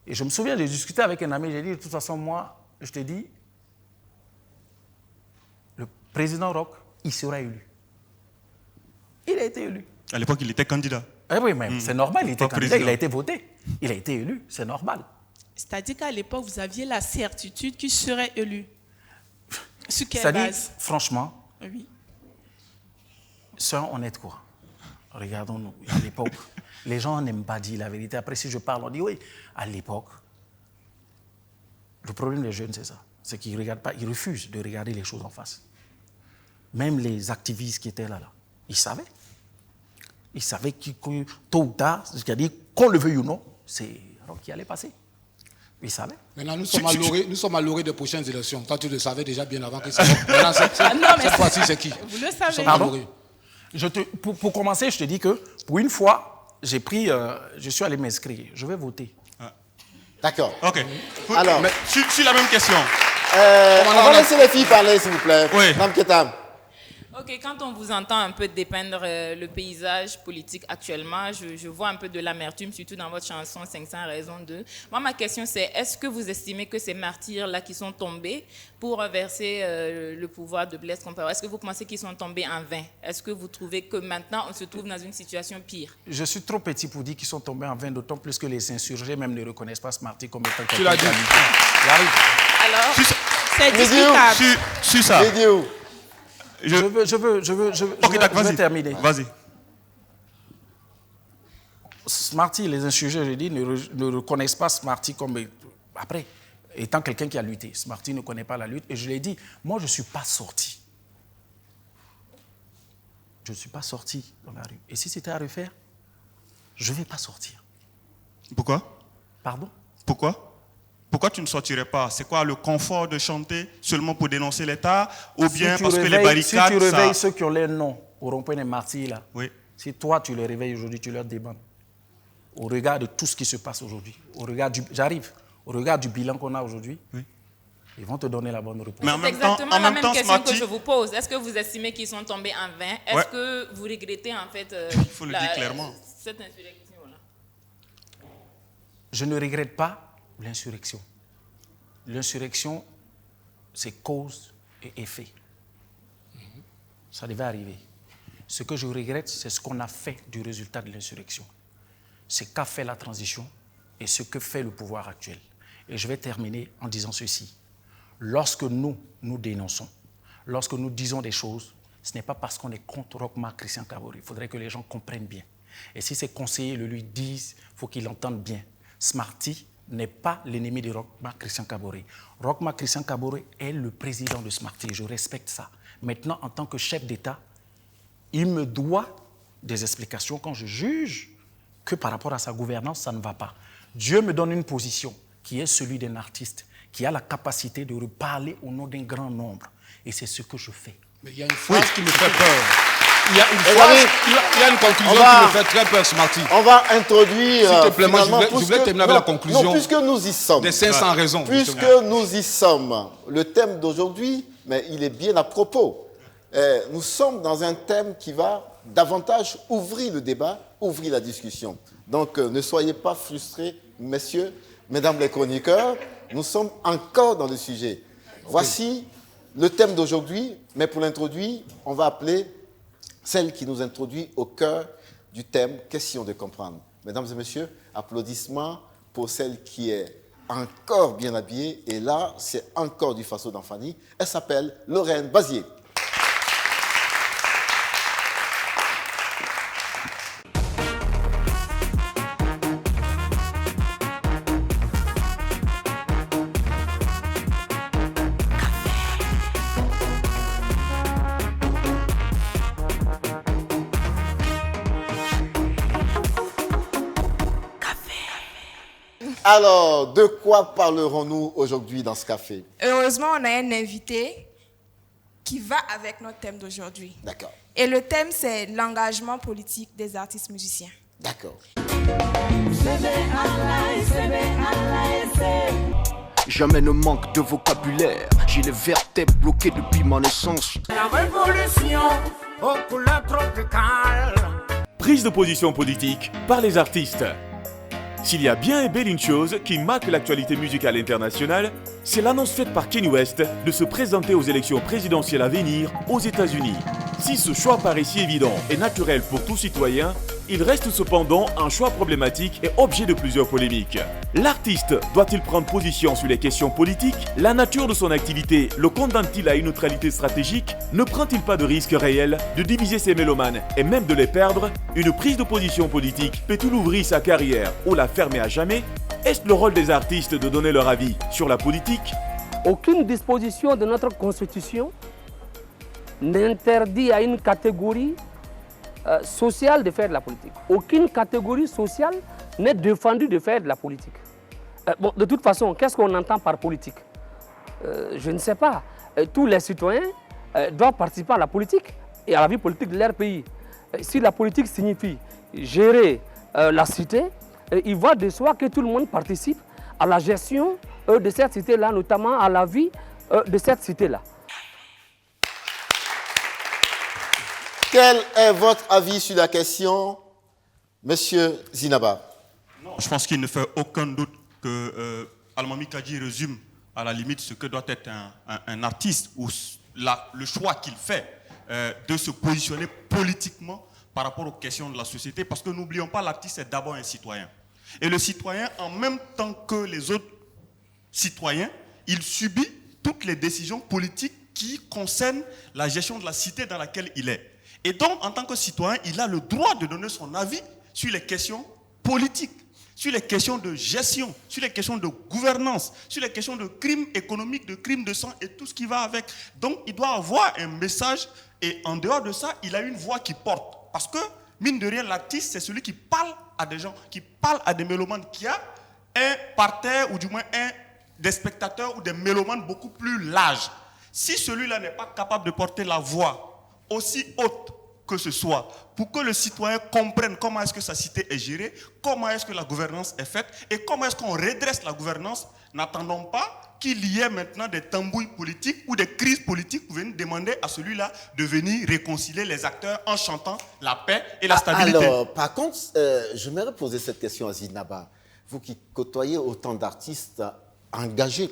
Et je me souviens, j'ai discuté avec un ami, j'ai dit, de toute façon, moi, je te dis, le président Roch, il sera élu. Il a été élu. À l'époque, il était candidat. Eh oui, mais c'est normal, il était candidat, il a été voté. Il a été élu, c'est normal. C'est-à-dire qu'à l'époque, vous aviez la certitude qu'il serait élu. Sur quelle C'est-à-dire, base? franchement, Oui. soyons honnêtes, quoi. Regardons-nous, à l'époque, les gens n'aiment pas dire la vérité. Après, si je parle, on dit oui. À l'époque, le problème des jeunes, c'est ça. C'est qu'ils regardent pas, ils refusent de regarder les choses en face. Même les activistes qui étaient là, ils savaient. Ils savaient que tôt ou tard, c'est-à-dire qu'on le veuille ou non, c'est alors qui allait passer. Ils savaient. Maintenant, nous sommes à l'orée des prochaines élections. Toi, tu le savais déjà bien avant que ça. Maintenant, cette fois-ci, c'est qui? Vous le savez. Pardon? Pour commencer, je te dis que pour une fois, je suis allé m'inscrire. Je vais voter. D'accord. Ok. Alors, sur la même question. On va laisser les filles parler, s'il vous plaît. Oui. Madame Ketam. Ok, quand on vous entend un peu dépeindre le paysage politique actuellement, je vois un peu de l'amertume, surtout dans votre chanson 500 raisons de. Moi, ma question, c'est est-ce que vous estimez que ces martyrs-là qui sont tombés pour renverser le pouvoir de Blaise Compaoré, est-ce que vous pensez qu'ils sont tombés en vain? Est-ce que vous trouvez que maintenant, on se trouve dans une situation pire? Je suis trop petit pour dire qu'ils sont tombés en vain, d'autant plus que les insurgés même ne reconnaissent pas ce martyr comme étant quelqu'un. Tu l'as dit. J'arrive. Alors, c'est discutable. Sur ça. Je vais terminer. Vas-y. Smarty, les insurgés, je dis, ne reconnaissent pas Smarty comme... Après, étant quelqu'un qui a lutté, Smarty ne connaît pas la lutte. Et je l'ai dit, moi, je ne suis pas sorti. Je ne suis pas sorti dans la rue. Et si c'était à refaire, je ne vais pas sortir. Pourquoi? Pardon? Pourquoi tu ne sortirais pas? C'est quoi le confort de chanter seulement pour dénoncer l'État ou bien parce que les barricades... Si tu réveilles ceux qui ont leur nom au rond-point des martyrs, là, oui. Si toi tu les réveilles aujourd'hui, tu leur demandes, au regard de tout ce qui se passe aujourd'hui, au regard du bilan qu'on a aujourd'hui, oui. Ils vont te donner la bonne réponse. C'est exactement la même question que je vous pose. Est-ce que vous estimez qu'ils sont tombés en vain? Est-ce que vous regrettez en fait il faut le dire clairement. Cette insurrection-là? Je ne regrette pas l'insurrection. L'insurrection, c'est cause et effet. Ça devait arriver. Ce que je regrette, c'est ce qu'on a fait du résultat de l'insurrection. Ce qu'a fait la transition et ce que fait le pouvoir actuel. Et je vais terminer en disant ceci. Lorsque nous dénonçons, lorsque nous disons des choses, ce n'est pas parce qu'on est contre Roch Marc Christian Kaboré. Il faudrait que les gens comprennent bien. Et si ses conseillers le lui disent, il faut qu'il entende bien. Smarty n'est pas l'ennemi de Roch Marc Christian Kaboré. Roch Marc Christian Kaboré est le président de Smarty. Je respecte ça. Maintenant, en tant que chef d'État, il me doit des explications quand je juge que par rapport à sa gouvernance, ça ne va pas. Dieu me donne une position qui est celui d'un artiste, qui a la capacité de reparler au nom d'un grand nombre. Et c'est ce que je fais. Mais il y a une phrase qui me fait peur. Il y a une conclusion qui me fait très peur, Smarty. On va introduire... S'il te plaît, moi, je voulais terminer avec la conclusion. Non, puisque nous y sommes. Des 500 raisons. Puisque nous y sommes. Le thème d'aujourd'hui, mais il est bien à propos. Nous sommes dans un thème qui va davantage ouvrir le débat, ouvrir la discussion. Donc, ne soyez pas frustrés, messieurs, mesdames les chroniqueurs. Nous sommes encore dans le sujet. Voici le thème d'aujourd'hui, mais pour l'introduire, on va appeler celle qui nous introduit au cœur du thème « Question de comprendre ». Mesdames et messieurs, applaudissements pour celle qui est encore bien habillée. Et là, c'est encore du Faso d'Anfani. Elle s'appelle Lorraine Bazier. Alors, de quoi parlerons-nous aujourd'hui dans ce café? Heureusement, on a un invité qui va avec notre thème d'aujourd'hui. D'accord. Et le thème, c'est l'engagement politique des artistes musiciens. D'accord. Jamais ne manque de vocabulaire. J'ai les vertèbres bloquées depuis ma naissance. La révolution aux couleurs tropicales. Prise de position politique par les artistes. S'il y a bien et belle une chose qui marque l'actualité musicale internationale, c'est l'annonce faite par Kanye West de se présenter aux élections présidentielles à venir aux États-Unis. Si ce choix paraît si évident et naturel pour tout citoyen, il reste cependant un choix problématique et objet de plusieurs polémiques. L'artiste doit-il prendre position sur les questions politiques? La nature de son activité le condamne-t-il à une neutralité stratégique? Ne prend-il pas de risque réel de diviser ses mélomanes et même de les perdre? Une prise de position politique peut-il ouvrir sa carrière ou la fermer à jamais? Est-ce le rôle des artistes de donner leur avis sur la politique? Aucune disposition de notre Constitution n'interdit à une catégorie sociale de faire de la politique. Aucune catégorie sociale n'est défendue de faire de la politique. De toute façon, qu'est-ce qu'on entend par politique? Je ne sais pas. Tous les citoyens doivent participer à la politique et à la vie politique de leur pays. Si la politique signifie gérer la cité, il va de soi que tout le monde participe à la gestion de cette cité-là, notamment à la vie de cette cité-là. Quel est votre avis sur la question, Monsieur Zinaba? Non, je pense qu'il ne fait aucun doute que Almami Kadji résume à la limite ce que doit être un artiste ou le choix qu'il fait de se positionner politiquement par rapport aux questions de la société. Parce que n'oublions pas, l'artiste est d'abord un citoyen. Et le citoyen, en même temps que les autres citoyens, il subit toutes les décisions politiques qui concernent la gestion de la cité dans laquelle il est. Et donc, en tant que citoyen, il a le droit de donner son avis sur les questions politiques, sur les questions de gestion, sur les questions de gouvernance, sur les questions de crimes économiques, de crimes de sang et tout ce qui va avec. Donc, il doit avoir un message et en dehors de ça, il a une voix qui porte. Parce que, mine de rien, l'artiste, c'est celui qui parle à des gens, qui parle à des mélomanes, qui a un parterre ou du moins des spectateurs ou des mélomanes beaucoup plus larges. Si celui-là n'est pas capable de porter la voix aussi haute que ce soit, pour que le citoyen comprenne comment est-ce que sa cité est gérée, comment est-ce que la gouvernance est faite et comment est-ce qu'on redresse la gouvernance, n'attendons pas qu'il y ait maintenant des tambouilles politiques ou des crises politiques pour venir demander à celui-là de venir réconcilier les acteurs en chantant la paix et la stabilité. Alors, par contre, j'aimerais poser cette question à Zinaba. Vous qui côtoyez autant d'artistes engagés,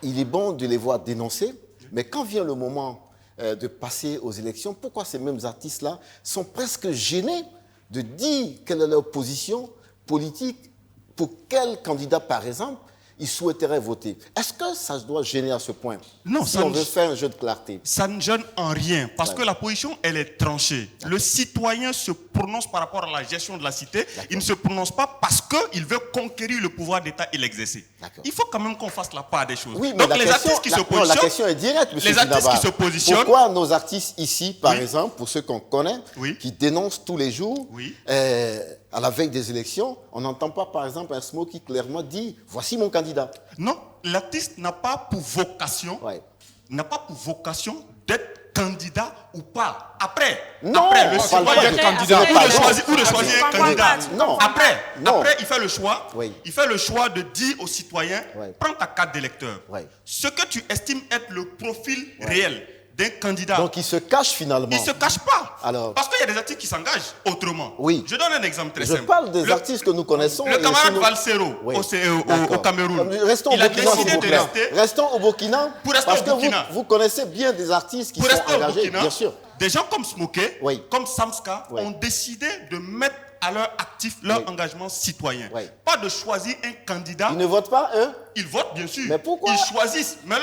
il est bon de les voir dénoncer, mais quand vient le moment de passer aux élections, pourquoi ces mêmes artistes-là sont presque gênés de dire quelle est leur position politique, pour quel candidat, par exemple, ils souhaiteraient voter? Est-ce que ça doit gêner à ce point? Non, si on veut faire un jeu de clarté. Ça ne gêne en rien, parce que la position, elle est tranchée. Le citoyen se prononce par rapport à la gestion de la cité. Il ne se prononce pas parce qu'il veut conquérir le pouvoir d'État et l'exercer. Il faut quand même qu'on fasse la part des choses. Oui, mais donc les artistes qui se positionnent... la question est directe, M. Les artistes qui se positionnent... Pourquoi nos artistes ici, par exemple, pour ceux qu'on connaît, qui dénoncent tous les jours, à la veille des élections, on n'entend pas, par exemple, un SMO qui clairement dit « voici mon candidat ». Non, l'artiste n'a pas pour vocation, d'être candidat ou pas. Après, le citoyen ou de choisir un candidat. Après, il fait le choix. Il fait le choix de dire aux citoyens, prends ta carte d'électeur. Ce que tu estimes être le profil réel d'un candidat. Donc il se cache finalement. Il ne se cache pas. Alors, parce qu'il y a des artistes qui s'engagent autrement. Oui. Je donne un exemple très simple. Je parle des artistes que nous connaissons. Le camarade Valsero au Cameroun. Restons il a décidé de rester. Restons au Burkina. Parce que vous connaissez bien des artistes qui sont engagés. Burkina, bien sûr. Des gens comme Smokey, comme Samska, ont décidé de mettre à leur actif leur engagement citoyen. Pas de choisir un candidat. Ils ne votent pas, eux? Ils votent, bien sûr. Mais pourquoi? Ils choisissent. Mais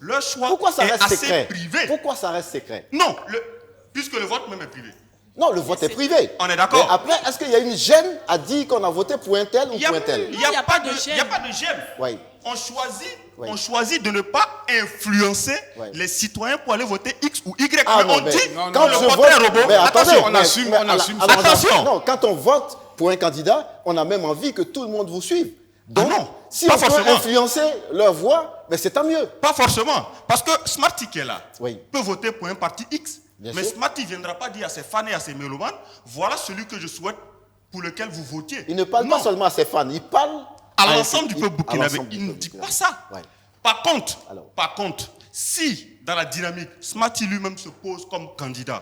leur choix pourquoi ça reste assez secret? Privé. Pourquoi ça reste secret? Non, puisque le vote même est privé. Non, le vote est privé. On est d'accord. Après, est-ce qu'il y a une gêne à dire qu'on a voté pour un tel ou pour un tel? Il n'y a pas de gêne. On choisit de ne pas influencer les citoyens pour aller voter X ou Y. Mais on dit quand le vote est robot. Attention, on assume. Attention. Non, quand on vote pour un candidat, on a même envie que tout le monde vous suive. Donc, si on peut influencer leur voix, c'est tant mieux. Pas forcément. Parce que Smarty qui est là peut voter pour un parti X. Mais Smarty ne viendra pas dire à ses fans et à ses mélomanes, voilà celui que je souhaite pour lequel vous votiez. Il ne parle pas seulement à ses fans, il parle à l'ensemble du peuple burkinabé. Il ne dit pas ça. Ouais. Par contre, si dans la dynamique, Smarty lui-même se pose comme candidat,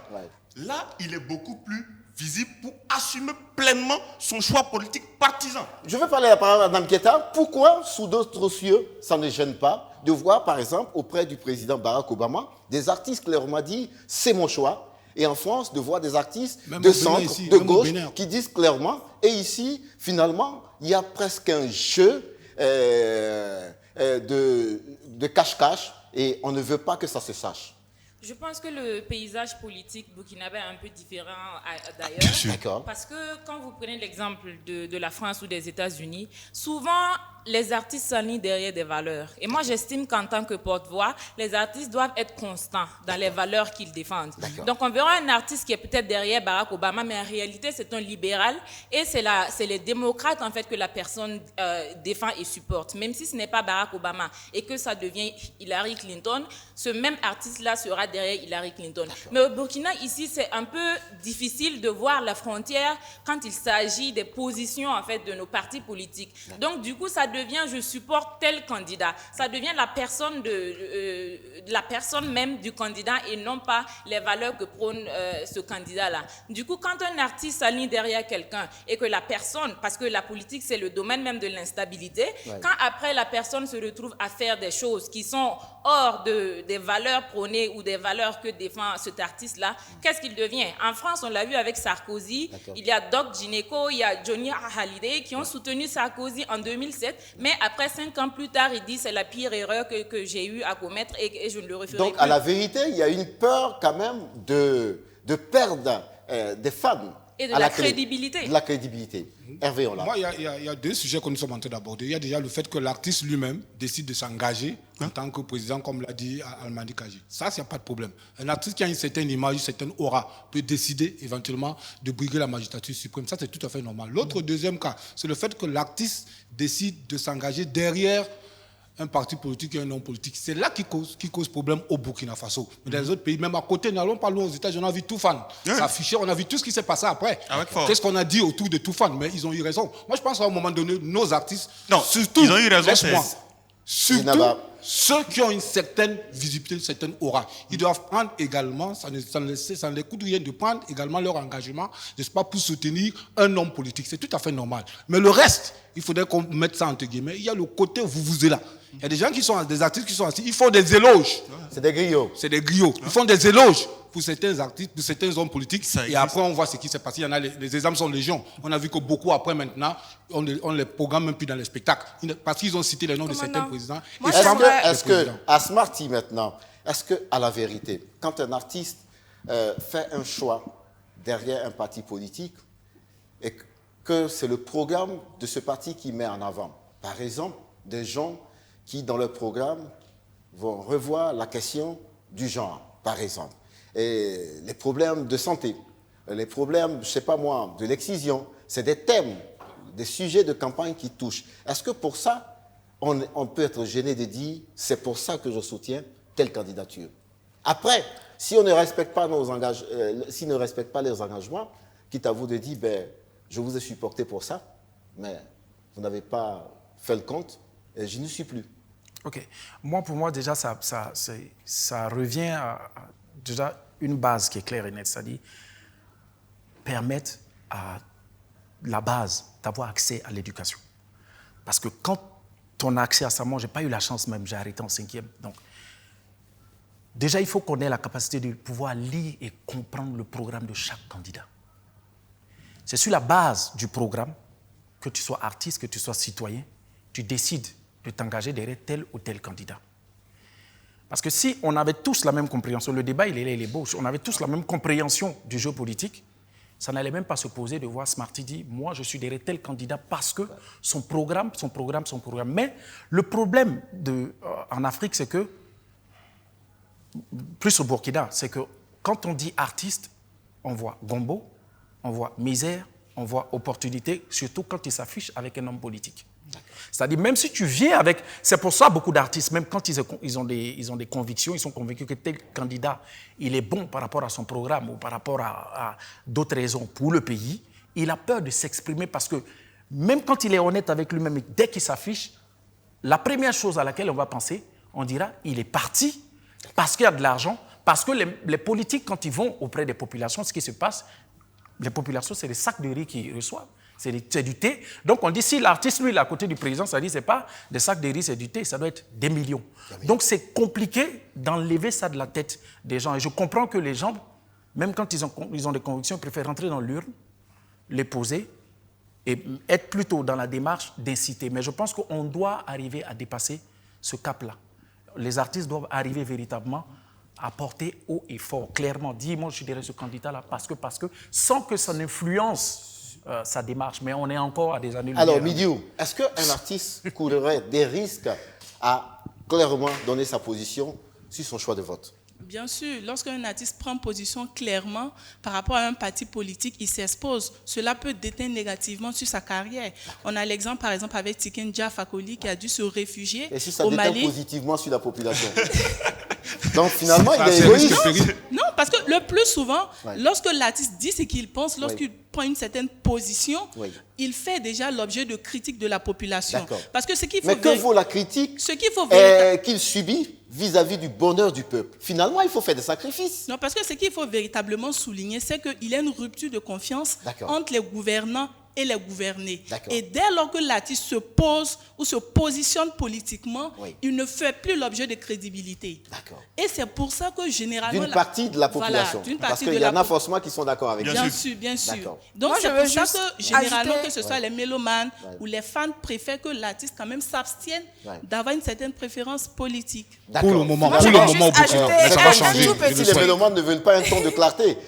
là, il est beaucoup plus visible pour assumer pleinement son choix politique partisan. Je veux parler à la parole à Mme Keita. Pourquoi, sous d'autres cieux, ça ne gêne pas de voir, par exemple, auprès du président Barack Obama, des artistes clairement dit « c'est mon choix ». Et en France, de voir des artistes de centre, ici, de gauche, qui disent clairement. Et ici, finalement, il y a presque un jeu de cache-cache et on ne veut pas que ça se sache. Je pense que le paysage politique burkinabé est un peu différent d'ailleurs. Parce que quand vous prenez l'exemple de la France ou des États-Unis, souvent les artistes s'alignent derrière des valeurs. Et moi, j'estime qu'en tant que porte-voix, les artistes doivent être constants dans les valeurs qu'ils défendent. Donc, on verra un artiste qui est peut-être derrière Barack Obama, mais en réalité, c'est un libéral et c'est les démocrates, en fait, que la personne défend et supporte. Même si ce n'est pas Barack Obama et que ça devient Hillary Clinton, ce même artiste-là sera derrière Hillary Clinton. Mais au Burkina, ici, c'est un peu difficile de voir la frontière quand il s'agit des positions, en fait, de nos partis politiques. Donc, du coup, ça devient je supporte tel candidat. Ça devient la personne la personne même du candidat et non pas les valeurs que prône ce candidat-là. Du coup, quand un artiste s'aligne derrière quelqu'un et que la personne, parce que la politique c'est le domaine même de l'instabilité, quand après la personne se retrouve à faire des choses qui sont hors des valeurs prônées ou des valeurs que défend cet artiste-là, qu'est-ce qu'il devient? En France, on l'a vu avec Sarkozy, il y a Doc Gineco, il y a Johnny Hallyday qui ont soutenu Sarkozy en 2007, mais après 5 ans plus tard, il dit c'est la pire erreur que j'ai eu à commettre et je ne le referai plus. Donc, à la vérité, il y a une peur quand même de perdre des fans. Et de la crédibilité. De la crédibilité. Hervé, on l'a. Moi, il y a deux sujets que nous sommes en train d'aborder. Il y a déjà le fait que l'artiste lui-même décide de s'engager en tant que président, comme l'a dit Almandi Kaji. Ça, il n'y a pas de problème. Un artiste qui a une certaine image, une certaine aura, peut décider éventuellement de briguer la magistrature suprême. Ça, c'est tout à fait normal. L'autre deuxième cas, c'est le fait que l'artiste décide de s'engager derrière un parti politique et un homme politique. C'est là qui cause problème au Burkina Faso. Mais dans les autres pays, même à côté, n'allons pas loin aux États-Unis, on a vu Toufan s'afficher, on a vu tout ce qui s'est passé après. Qu'est-ce qu'on a dit autour de Toufan? Mais ils ont eu raison. Moi, je pense qu'à un moment donné, nos artistes, surtout, ils ont eu raison, surtout ceux qui ont une certaine visibilité, une certaine aura, ils doivent prendre également, ça ne les coûte rien de prendre également leur engagement, n'est-ce pas, pour soutenir un homme politique. C'est tout à fait normal. Mais le reste, il faudrait qu'on mette ça entre guillemets. Il y a le côté vous là. Il y a des gens qui sont des artistes qui sont assis, ils font des éloges. C'est des griots. C'est des griots. Ils font des éloges pour certains artistes, pour certains hommes politiques. Et après, on voit ce qui s'est passé. Il y en a, les exemples sont légion. On a vu que beaucoup après, maintenant, on les programme même plus dans les spectacles. Parce qu'ils ont cité les noms de certains présidents. Est-ce que, à Smarty maintenant, est-ce que, à la vérité, quand un artiste fait un choix derrière un parti politique et que c'est le programme de ce parti qui met en avant, par exemple, des gens qui, dans leur programme, vont revoir la question du genre, par exemple. Et les problèmes de santé, les problèmes, je ne sais pas moi, de l'excision, c'est des thèmes, des sujets de campagne qui touchent. Est-ce que pour ça, on peut être gêné de dire « c'est pour ça que je soutiens telle candidature ». Après, si on ne respecte pas s'ils ne respectent pas leurs engagements, quitte à vous de dire ben, « je vous ai supporté pour ça, mais vous n'avez pas fait le compte, et je n'y suis plus ». Ok. Pour moi, déjà, ça revient à déjà une base qui est claire et nette, c'est-à-dire permettre à la base d'avoir accès à l'éducation. Parce que quand on a accès à ça, moi, je n'ai pas eu la chance même, j'ai arrêté en 5e. Donc, déjà, il faut qu'on ait la capacité de pouvoir lire et comprendre le programme de chaque candidat. C'est sur la base du programme, que tu sois artiste, que tu sois citoyen, tu décides de t'engager derrière tel ou tel candidat. Parce que si on avait tous la même compréhension, le débat il est beau, on avait tous la même compréhension du jeu politique, ça n'allait même pas se poser de voir Smarty dire « moi je suis derrière tel candidat parce que son programme. » Mais le problème en Afrique, c'est que, plus au Burkina, c'est que quand on dit artiste, on voit gombo, on voit misère, on voit opportunité, surtout quand il s'affiche avec un homme politique. C'est-à-dire, même si tu viens avec... C'est pour ça beaucoup d'artistes, même quand ils ont des convictions, ils sont convaincus que tel candidat, il est bon par rapport à son programme ou par rapport à d'autres raisons pour le pays, il a peur de s'exprimer parce que même quand il est honnête avec lui-même, dès qu'il s'affiche, la première chose à laquelle on va penser, on dira, il est parti parce qu'il y a de l'argent, parce que les politiques, quand ils vont auprès des populations, ce qui se passe, les populations, c'est des sacs de riz qu'ils reçoivent. C'est du thé. Donc on dit, si l'artiste, lui, il est à côté du président, ça dit, ce n'est pas des sacs de riz, c'est du thé, ça doit être des millions. Donc c'est compliqué d'enlever ça de la tête des gens. Et je comprends que les gens, même quand ils ont des convictions, ils préfèrent rentrer dans l'urne, les poser et être plutôt dans la démarche d'inciter. Mais je pense qu'on doit arriver à dépasser ce cap-là. Les artistes doivent arriver véritablement à porter haut et fort, clairement. Dis, moi, je suis derrière ce candidat-là parce que, sans que ça n'influence sa démarche, mais on est encore à des années-lumière. Alors, Midiou, est-ce qu'un artiste courrait des risques à clairement donner sa position sur son choix de vote? Bien sûr, lorsqu'un artiste prend position clairement par rapport à un parti politique, il s'expose. Cela peut déteindre négativement sur sa carrière. On a l'exemple, par exemple, avec Tiken Jah Fakoly qui a dû se réfugier au Mali. Et si ça déteint positivement sur la population? Donc finalement, il est égoïste. Non, parce que le plus souvent, lorsque l'artiste dit ce qu'il pense, lorsqu'il prend une certaine position, il fait déjà l'objet de critiques de la population. Parce que ce qu'il faut Mais que vaut la critique qu'il subit vis-à-vis du bonheur du peuple? Finalement, il faut faire des sacrifices. Non, parce que ce qu'il faut véritablement souligner, c'est qu'il y a une rupture de confiance entre les gouvernants et les gouvernés. Et dès lors que l'artiste se pose ou se positionne politiquement, il ne fait plus l'objet de crédibilité. Et c'est pour ça que généralement... D'une partie de la population. Voilà, parce qu'il y en a forcément qui sont d'accord avec ça. Bien sûr, bien sûr. Donc c'est pour ça que généralement, que ce soit les mélomanes ou les fans préfèrent que l'artiste quand même s'abstienne d'avoir une certaine préférence politique. Pour le moment, mais ça va changer. Si les mélomanes ne veulent pas un ton de clarté,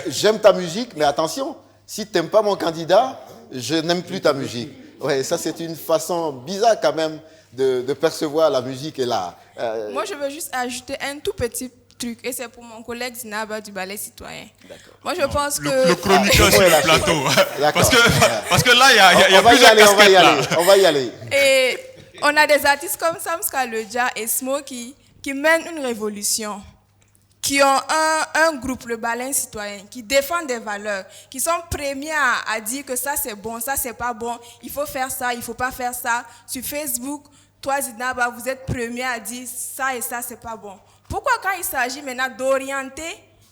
j'aime ta musique, mais attention, si tu n'aimes pas mon candidat, je n'aime plus ta musique. Ouais, ça, c'est une façon bizarre quand même de percevoir la musique et l'art. Moi, je veux juste ajouter un tout petit truc, et c'est pour mon collègue Zinaba du Ballet Citoyen. Moi, je pense que... Le chroniqueur sur le plateau. Parce que là, il y a plusieurs casquettes là. On va y aller. Et on a des artistes comme Sam Skaloja et Smokey qui mènent une révolution, qui ont un groupe, le Ballet Citoyen, qui défendent des valeurs, qui sont premiers à dire que ça c'est bon, ça c'est pas bon, il faut faire ça, il faut pas faire ça. Sur Facebook, toi Zinaba, vous êtes premier à dire ça et ça c'est pas bon. Pourquoi quand il s'agit maintenant d'orienter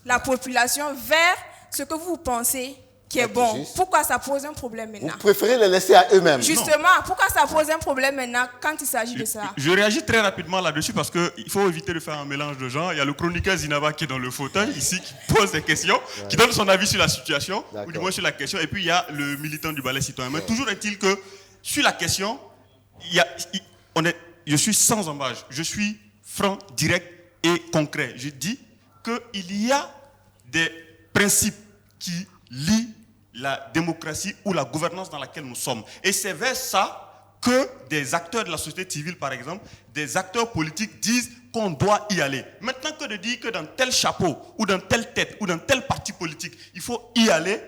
la population vers ce que vous pensez qui est bon, juste. Pourquoi ça pose un problème maintenant? Vous préférez les laisser à eux-mêmes? Justement, pourquoi ça pose un problème maintenant quand il s'agit de ça? Je réagis très rapidement là-dessus parce qu'il faut éviter de faire un mélange de gens. Il y a le chroniqueur Zinaba qui est dans le fauteuil ici, qui pose des questions, qui donne son avis sur la situation, ou du moins sur la question, et puis il y a le militant du Ballet Citoyen. Mais toujours est-il que sur la question, je suis sans embâche, je suis franc, direct et concret. Je dis qu'il y a des principes qui lient la démocratie ou la gouvernance dans laquelle nous sommes. Et c'est vers ça que des acteurs de la société civile, par exemple, des acteurs politiques disent qu'on doit y aller. Maintenant que de dire que dans tel chapeau, ou dans telle tête, ou dans tel parti politique, il faut y aller,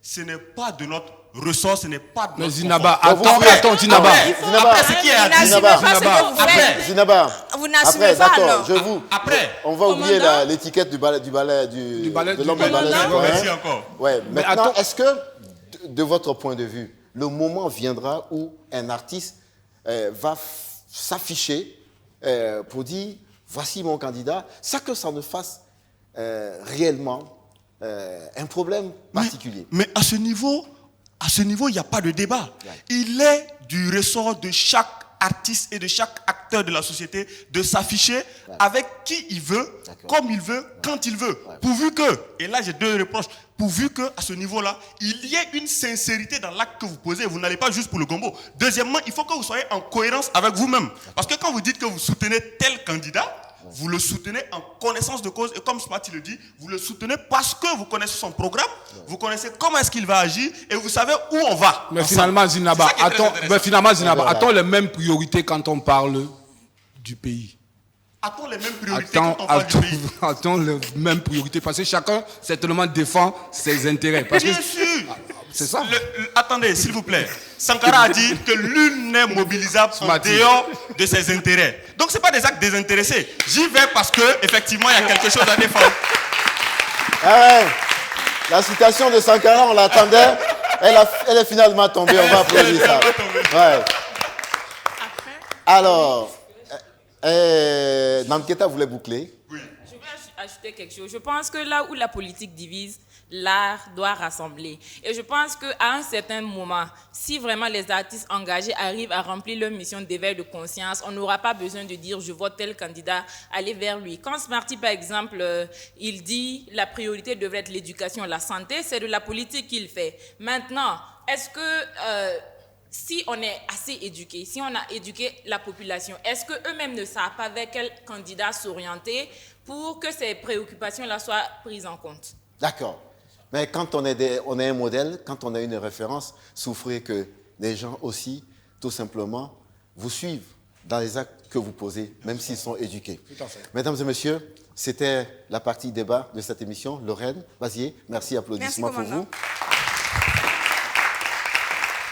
ce n'est pas de notre ressort, ce n'est pas de notre... Mais Zinaba, attends, Zinaba. Après, ce qui est à dire, Zinaba, vous n'assumez pas alors. On va oublier l'étiquette de l'homme du ballet. Merci encore. Ouais, maintenant, est-ce que, de votre point de vue, le moment viendra où un artiste va s'afficher pour dire, voici mon candidat, sans que ça ne fasse réellement un problème particulier? Mais à ce niveau, il n'y a pas de débat. Il est du ressort de chaque artiste et de chaque acteur de la société de s'afficher avec qui il veut, comme il veut, quand il veut. Pourvu que, et là j'ai deux reproches, pourvu qu'à ce niveau-là, il y ait une sincérité dans l'acte que vous posez. Vous n'allez pas juste pour le gombo. Deuxièmement, il faut que vous soyez en cohérence avec vous-même. Parce que quand vous dites que vous soutenez tel candidat, vous le soutenez en connaissance de cause, et comme Smarty le dit, vous le soutenez parce que vous connaissez son programme, vous connaissez comment est-ce qu'il va agir, et vous savez où on va. Mais finalement, Zinaba, attends les mêmes priorités quand on parle du pays. A-t-on les mêmes priorités quand on parle du pays? A-t-on les mêmes priorités? Parce que chacun, certainement, défend ses intérêts. Parce Bien sûr. C'est ça. Attendez, s'il vous plaît. Sankara a dit que l'une n'est mobilisable en dehors de ses intérêts. Donc, ce n'est pas des actes désintéressés. J'y vais parce qu'effectivement, il y a quelque chose à défendre. La citation de Sankara, on l'attendait. Elle est finalement tombée, on va applaudir ça. Ouais. Alors, Namketa voulait boucler. Je vais ajouter quelque chose. Je pense que là où la politique divise, l'art doit rassembler. Et je pense qu'à un certain moment, si vraiment les artistes engagés arrivent à remplir leur mission d'éveil de conscience, on n'aura pas besoin de dire « je vote tel candidat, allez vers lui ». Quand Smarty, par exemple, il dit la priorité devrait être l'éducation, la santé, c'est de la politique qu'il fait. Maintenant, est-ce que... si on est assez éduqué, si on a éduqué la population, est-ce qu'eux-mêmes ne savent pas vers quel candidat s'orienter pour que ces préoccupations-là soient prises en compte? D'accord. Mais quand on est un modèle, quand on a une référence, souffrez que les gens aussi, tout simplement, vous suivent dans les actes que vous posez, même s'ils sont éduqués. Tout à fait. Mesdames et messieurs, c'était la partie débat de cette émission. Lorraine, vas-y, merci, applaudissements pour vous.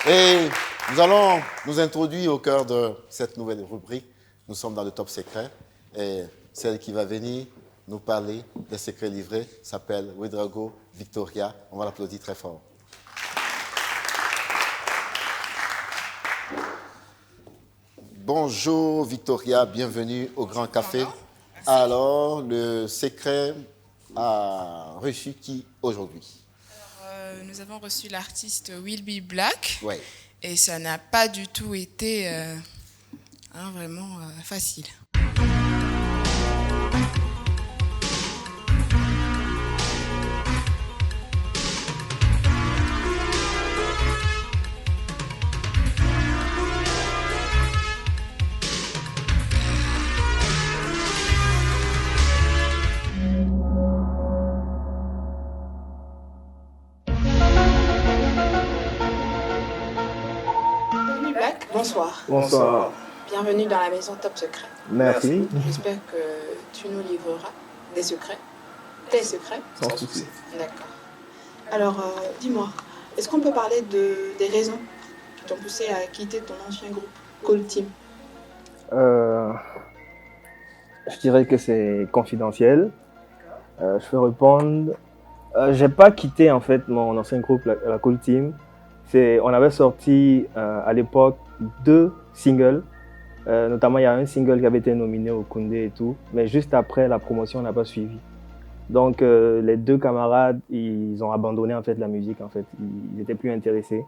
Et nous allons nous introduire au cœur de cette nouvelle rubrique. Nous sommes dans le top secret. Et celle qui va venir nous parler des secrets livrés s'appelle Ouedraogo Victoria. On va l'applaudir très fort. Bonjour Victoria, bienvenue au Grand Café. Alors, le secret a reçu qui aujourd'hui? Nous avons reçu l'artiste Will Be Black. Ouais. Et ça n'a pas du tout été vraiment facile. Bonsoir. Bonsoir. Bienvenue dans la maison Top Secret. Merci. J'espère que tu nous livreras des secrets. Tes secrets. Sans souci. D'accord. Alors, dis-moi, est-ce qu'on peut parler des raisons qui t'ont poussé à quitter ton ancien groupe, Cool Team? Je dirais que c'est confidentiel. Je vais répondre. J'ai pas quitté en fait mon ancien groupe, la Cool Team. On avait sorti à l'époque 2 singles. Notamment, il y a un single qui avait été nominé au Koundé et tout. Mais juste après, la promotion n'a pas suivi. Donc, les 2 camarades, ils ont abandonné en fait la musique. En fait, ils n'étaient plus intéressés.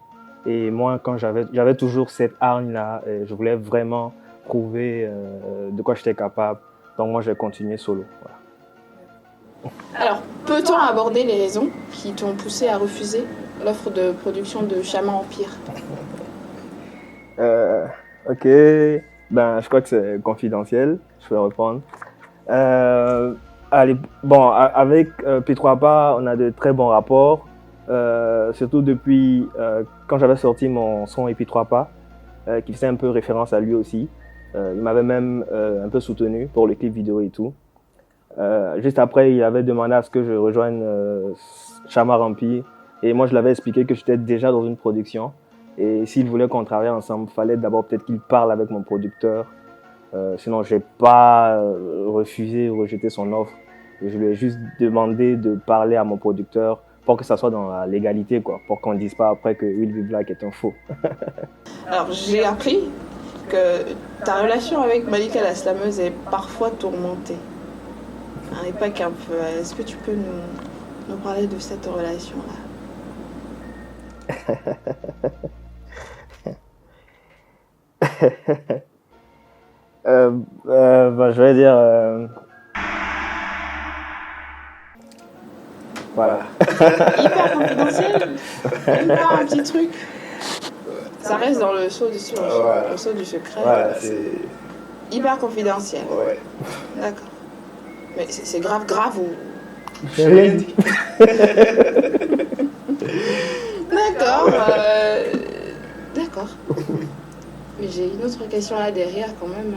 Et moi, quand j'avais toujours cette hargne-là, je voulais vraiment prouver de quoi j'étais capable. Donc, moi, j'ai continué solo. Voilà. Alors, peut-on aborder les raisons qui t'ont poussé à refuser l'offre de production de Shaman Empire? Ok, ben, je crois que c'est confidentiel, je vais répondre. Avec P3PA, on a de très bons rapports, surtout depuis quand j'avais sorti mon son P3PA, qui faisait un peu référence à lui aussi. Il m'avait même un peu soutenu pour le clip vidéo et tout. Juste après, il avait demandé à ce que je rejoigne Shaman Empire. Et moi, je l'avais expliqué que j'étais déjà dans une production. Et s'il voulait qu'on travaille ensemble, il fallait d'abord peut-être qu'il parle avec mon producteur. Sinon, je n'ai pas refusé ou rejeté son offre. Et je lui ai juste demandé de parler à mon producteur pour que ça soit dans la légalité, quoi, pour qu'on ne dise pas après que Will Be Black est un faux. Alors, j'ai appris que ta relation avec Malika la slameuse est parfois tourmentée. Et pas qu'un peu. Est-ce que tu peux nous parler de cette relation-là? Je vais dire... Voilà. Hyper confidentiel. Même pas un petit truc. Ça reste dans le sceau du secret. Voilà, c'est... Hyper confidentiel. Ouais. D'accord. Mais c'est grave ou... J'ai rien dit. D'accord. D'accord. Mais j'ai une autre question là derrière quand même.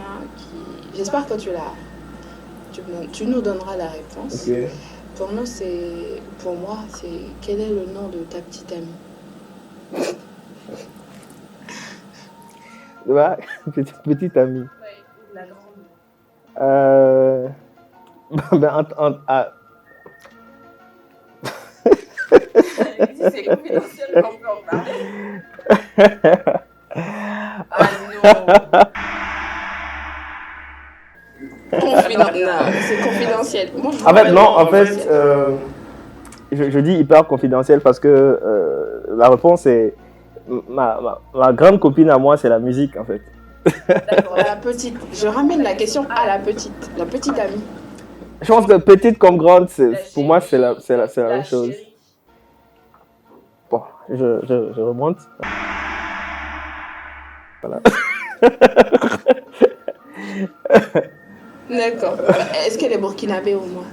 J'espère que tu nous donneras la réponse. Okay. Pour moi, c'est quel est le nom de ta petite amie? Ouais, petite amie. Oui, la grande. c'est confidentiel qu'on peut en parler. Ah non. Non, c'est confidentiel. Moi, En fait, non, en fait, je dis hyper confidentiel parce que la réponse est ma grande copine à moi, c'est la musique en fait. D'accord, la petite. Je ramène la question à la petite amie. Je pense que petite comme grande, pour moi, c'est la même chose. Bon, je remonte. Voilà. D'accord. Est-ce qu'elle est burkinabé au moins?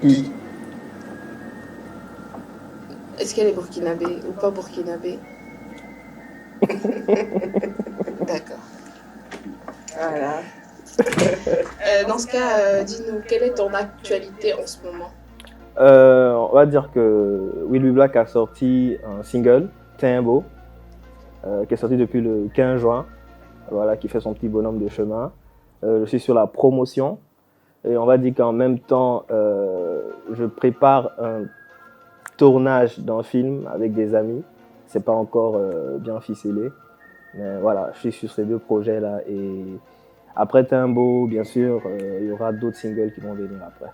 Qui? Est-ce qu'elle est burkinabé ou pas burkinabé? D'accord. Voilà. Dans ce cas, dis-nous, quelle est ton actualité en ce moment? On va dire que Will Be Black a sorti un single, Timbo, qui est sorti depuis le 15 juin, voilà, qui fait son petit bonhomme de chemin. Je suis sur la promotion et on va dire qu'en même temps, je prépare un tournage d'un film avec des amis. C'est pas encore bien ficelé, mais voilà, je suis sur ces deux projets-là. Et après Timbo, bien sûr, il y aura d'autres singles qui vont venir après.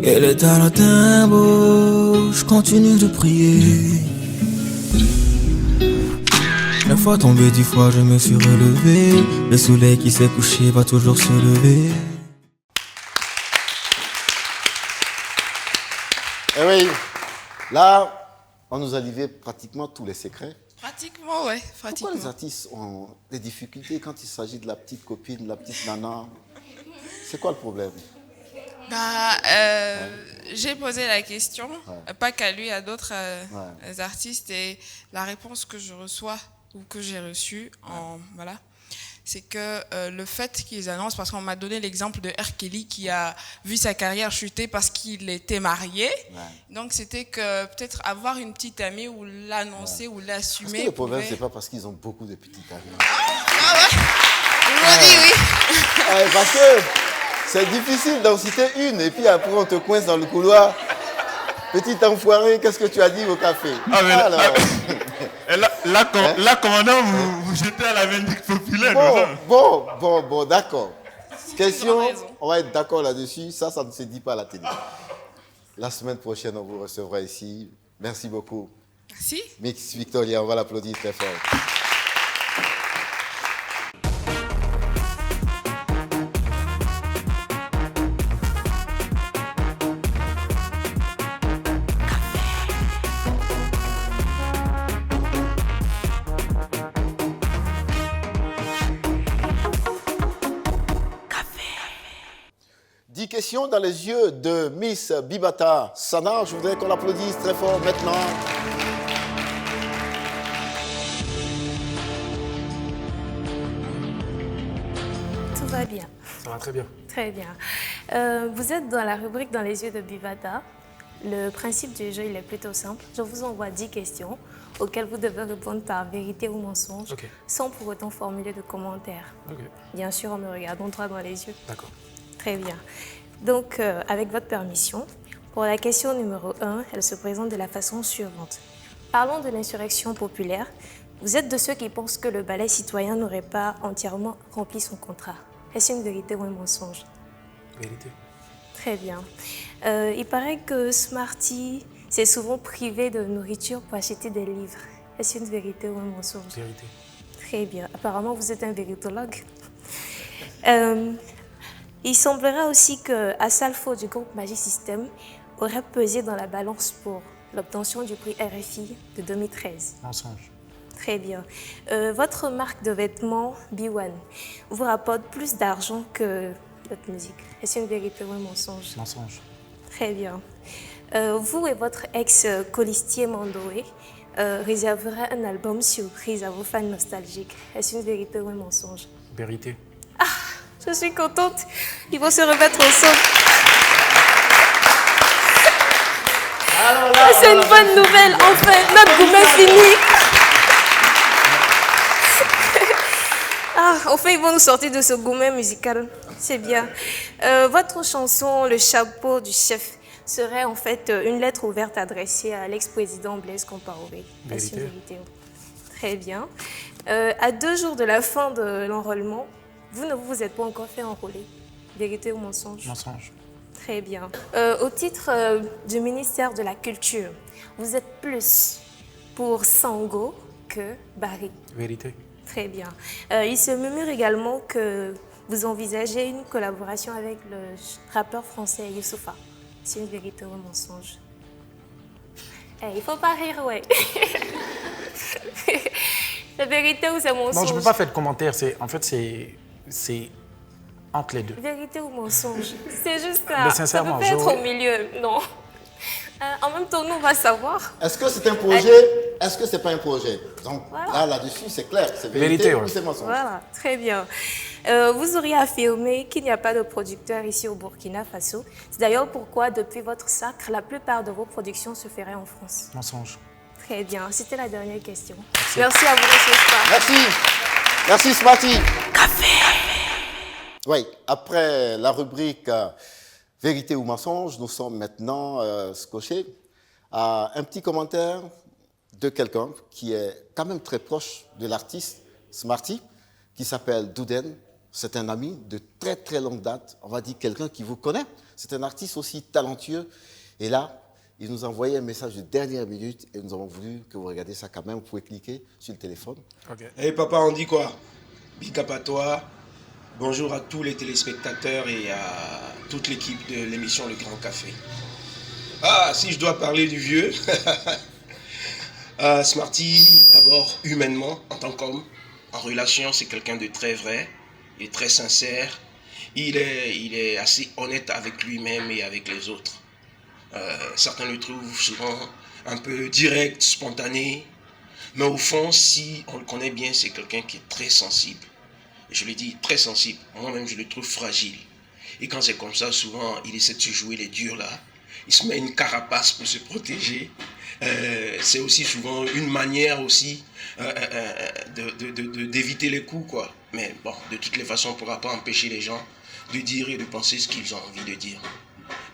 Quel est à Timbo, je continue de prier. Une fois tombé, 10 fois je me suis relevé. Le soleil qui s'est couché va toujours se lever. Eh oui, là, on nous a livré pratiquement tous les secrets. Pratiquement, ouais. Pourquoi les artistes ont des difficultés quand il s'agit de la petite copine, de la petite nana? C'est quoi le problème? J'ai posé la question, pas qu'à lui, à d'autres artistes, et la réponse que je reçois ou que j'ai reçue, voilà, c'est que le fait qu'ils annoncent, parce qu'on m'a donné l'exemple de R. Kelly qui a vu sa carrière chuter parce qu'il était marié, donc c'était que peut-être avoir une petite amie ou l'annoncer ou l'assumer. Est-ce que le problème, c'est pas parce qu'ils ont beaucoup de petites amies? Ah ouais, ils m'ont dit oui. Parce que c'est difficile d'en citer une et puis après on te coince dans le couloir. Petit enfoiré, qu'est-ce que tu as dit au café? Là, commandant, vous jetez à la vindicte populaire. Bon, d'accord. Question, on va être d'accord là-dessus. Ça ne se dit pas à la télé. La semaine prochaine, on vous recevra ici. Merci beaucoup. Merci. Miss Victoria, on va l'applaudir très fort. Question dans les yeux de Miss Bibata Sana. Je voudrais qu'on l'applaudisse très fort maintenant. Tout va bien. Ça va très bien. Très bien. Vous êtes dans la rubrique dans les yeux de Bibata. Le principe du jeu, il est plutôt simple. Je vous envoie 10 questions auxquelles vous devez répondre par vérité ou mensonge, sans pour autant formuler de commentaires. Bien sûr, en me regardant droit dans les yeux. D'accord. Très bien. Donc, avec votre permission, pour la question numéro 1, elle se présente de la façon suivante. Parlons de l'insurrection populaire. Vous êtes de ceux qui pensent que le ballet citoyen n'aurait pas entièrement rempli son contrat. Est-ce une vérité ou un mensonge? Vérité. Très bien. Il paraît que Smarty s'est souvent privé de nourriture pour acheter des livres. Est-ce une vérité ou un mensonge? Vérité. Très bien. Apparemment, vous êtes un véritologue. Il semblera aussi que Assalfo du groupe Magic System aurait pesé dans la balance pour l'obtention du prix RFI de 2013. Mensonge. Très bien. Votre marque de vêtements B1 vous rapporte plus d'argent que votre musique. Est-ce une vérité ou un mensonge? Mensonge. Très bien. Vous et votre ex-colistier Mandoé réserverez un album surprise à vos fans nostalgiques. Est-ce une vérité ou un mensonge? Vérité. Je suis contente. Ils vont se remettre ensemble. C'est une bonne nouvelle, enfin, notre gourmet fini. Enfin, ils vont nous sortir de ce gourmet musical. C'est bien. Votre chanson, Le chapeau du chef, serait en fait une lettre ouverte adressée à l'ex-président Blaise Compaoré. Vérité. Très bien. À 2 jours de la fin de l'enrôlement, vous ne vous êtes pas encore fait enrôler. Vérité ou mensonge? Mensonge. Très bien. Au titre du ministère de la Culture, vous êtes plus pour Sango que Barry. Vérité. Très bien. Il se murmure également que vous envisagez une collaboration avec le rappeur français Youssoupha. C'est une vérité ou un mensonge? Il ne faut pas rire, ouais. C'est vérité ou c'est mensonge? Non, je ne peux pas faire de commentaire. En fait, c'est entre les deux. Vérité ou mensonge? C'est juste ça. Mais sincèrement, ça peut pas être au milieu, non. En même temps, nous, on va savoir. Est-ce que c'est un projet? Est-ce que c'est pas un projet? Donc Voilà. là-dessus, c'est clair. C'est vérité ou c'est mensonge? Voilà, très bien. Vous auriez affirmé qu'il n'y a pas de producteur ici au Burkina Faso. C'est d'ailleurs pourquoi, depuis votre sacre, la plupart de vos productions se feraient en France. Mensonge. Très bien. C'était la dernière question. Merci à vous, monsieur Spa. Merci. Merci, Smarty. Oui, après la rubrique Vérité ou mensonge, nous sommes maintenant scotchés à un petit commentaire de quelqu'un qui est quand même très proche de l'artiste Smarty, qui s'appelle Douden. C'est un ami de très très longue date, on va dire quelqu'un qui vous connaît. C'est un artiste aussi talentueux. Et là, il nous a envoyé un message de dernière minute et nous avons voulu que vous regardiez ça quand même. Vous pouvez cliquer sur le téléphone. Hey papa, on dit quoi? Big up à toi. Bonjour à tous les téléspectateurs et à toute l'équipe de l'émission Le Grand Café. Ah, si je dois parler du vieux, Smarty, d'abord humainement, en tant qu'homme, en relation, c'est quelqu'un de très vrai et très sincère. Il est assez honnête avec lui-même et avec les autres. Certains le trouvent souvent un peu direct, spontané, mais au fond, si on le connaît bien, c'est quelqu'un qui est très sensible. Je le dis, très sensible. Moi-même, je le trouve fragile. Et quand c'est comme ça, souvent, il essaie de se jouer les durs là. Il se met une carapace pour se protéger. C'est aussi souvent une manière aussi d'éviter les coups, quoi. Mais bon, de toutes les façons, on ne pourra pas empêcher les gens de dire et de penser ce qu'ils ont envie de dire.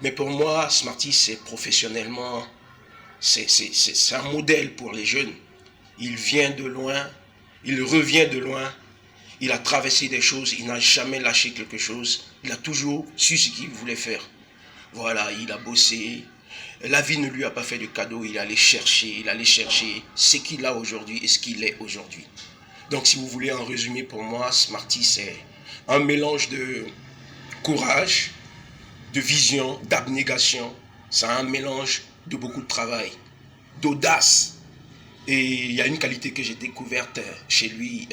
Mais pour moi, Smarty, c'est professionnellement, c'est un modèle pour les jeunes. Il vient de loin, il revient de loin. Il a traversé des choses, il n'a jamais lâché quelque chose. Il a toujours su ce qu'il voulait faire. Voilà, il a bossé. La vie ne lui a pas fait de cadeau. Il allait chercher ce qu'il a aujourd'hui et ce qu'il est aujourd'hui. Donc, si vous voulez en résumer, pour moi, Smarty, c'est un mélange de courage, de vision, d'abnégation. C'est un mélange de beaucoup de travail, d'audace. Et il y a une qualité que j'ai découverte chez lui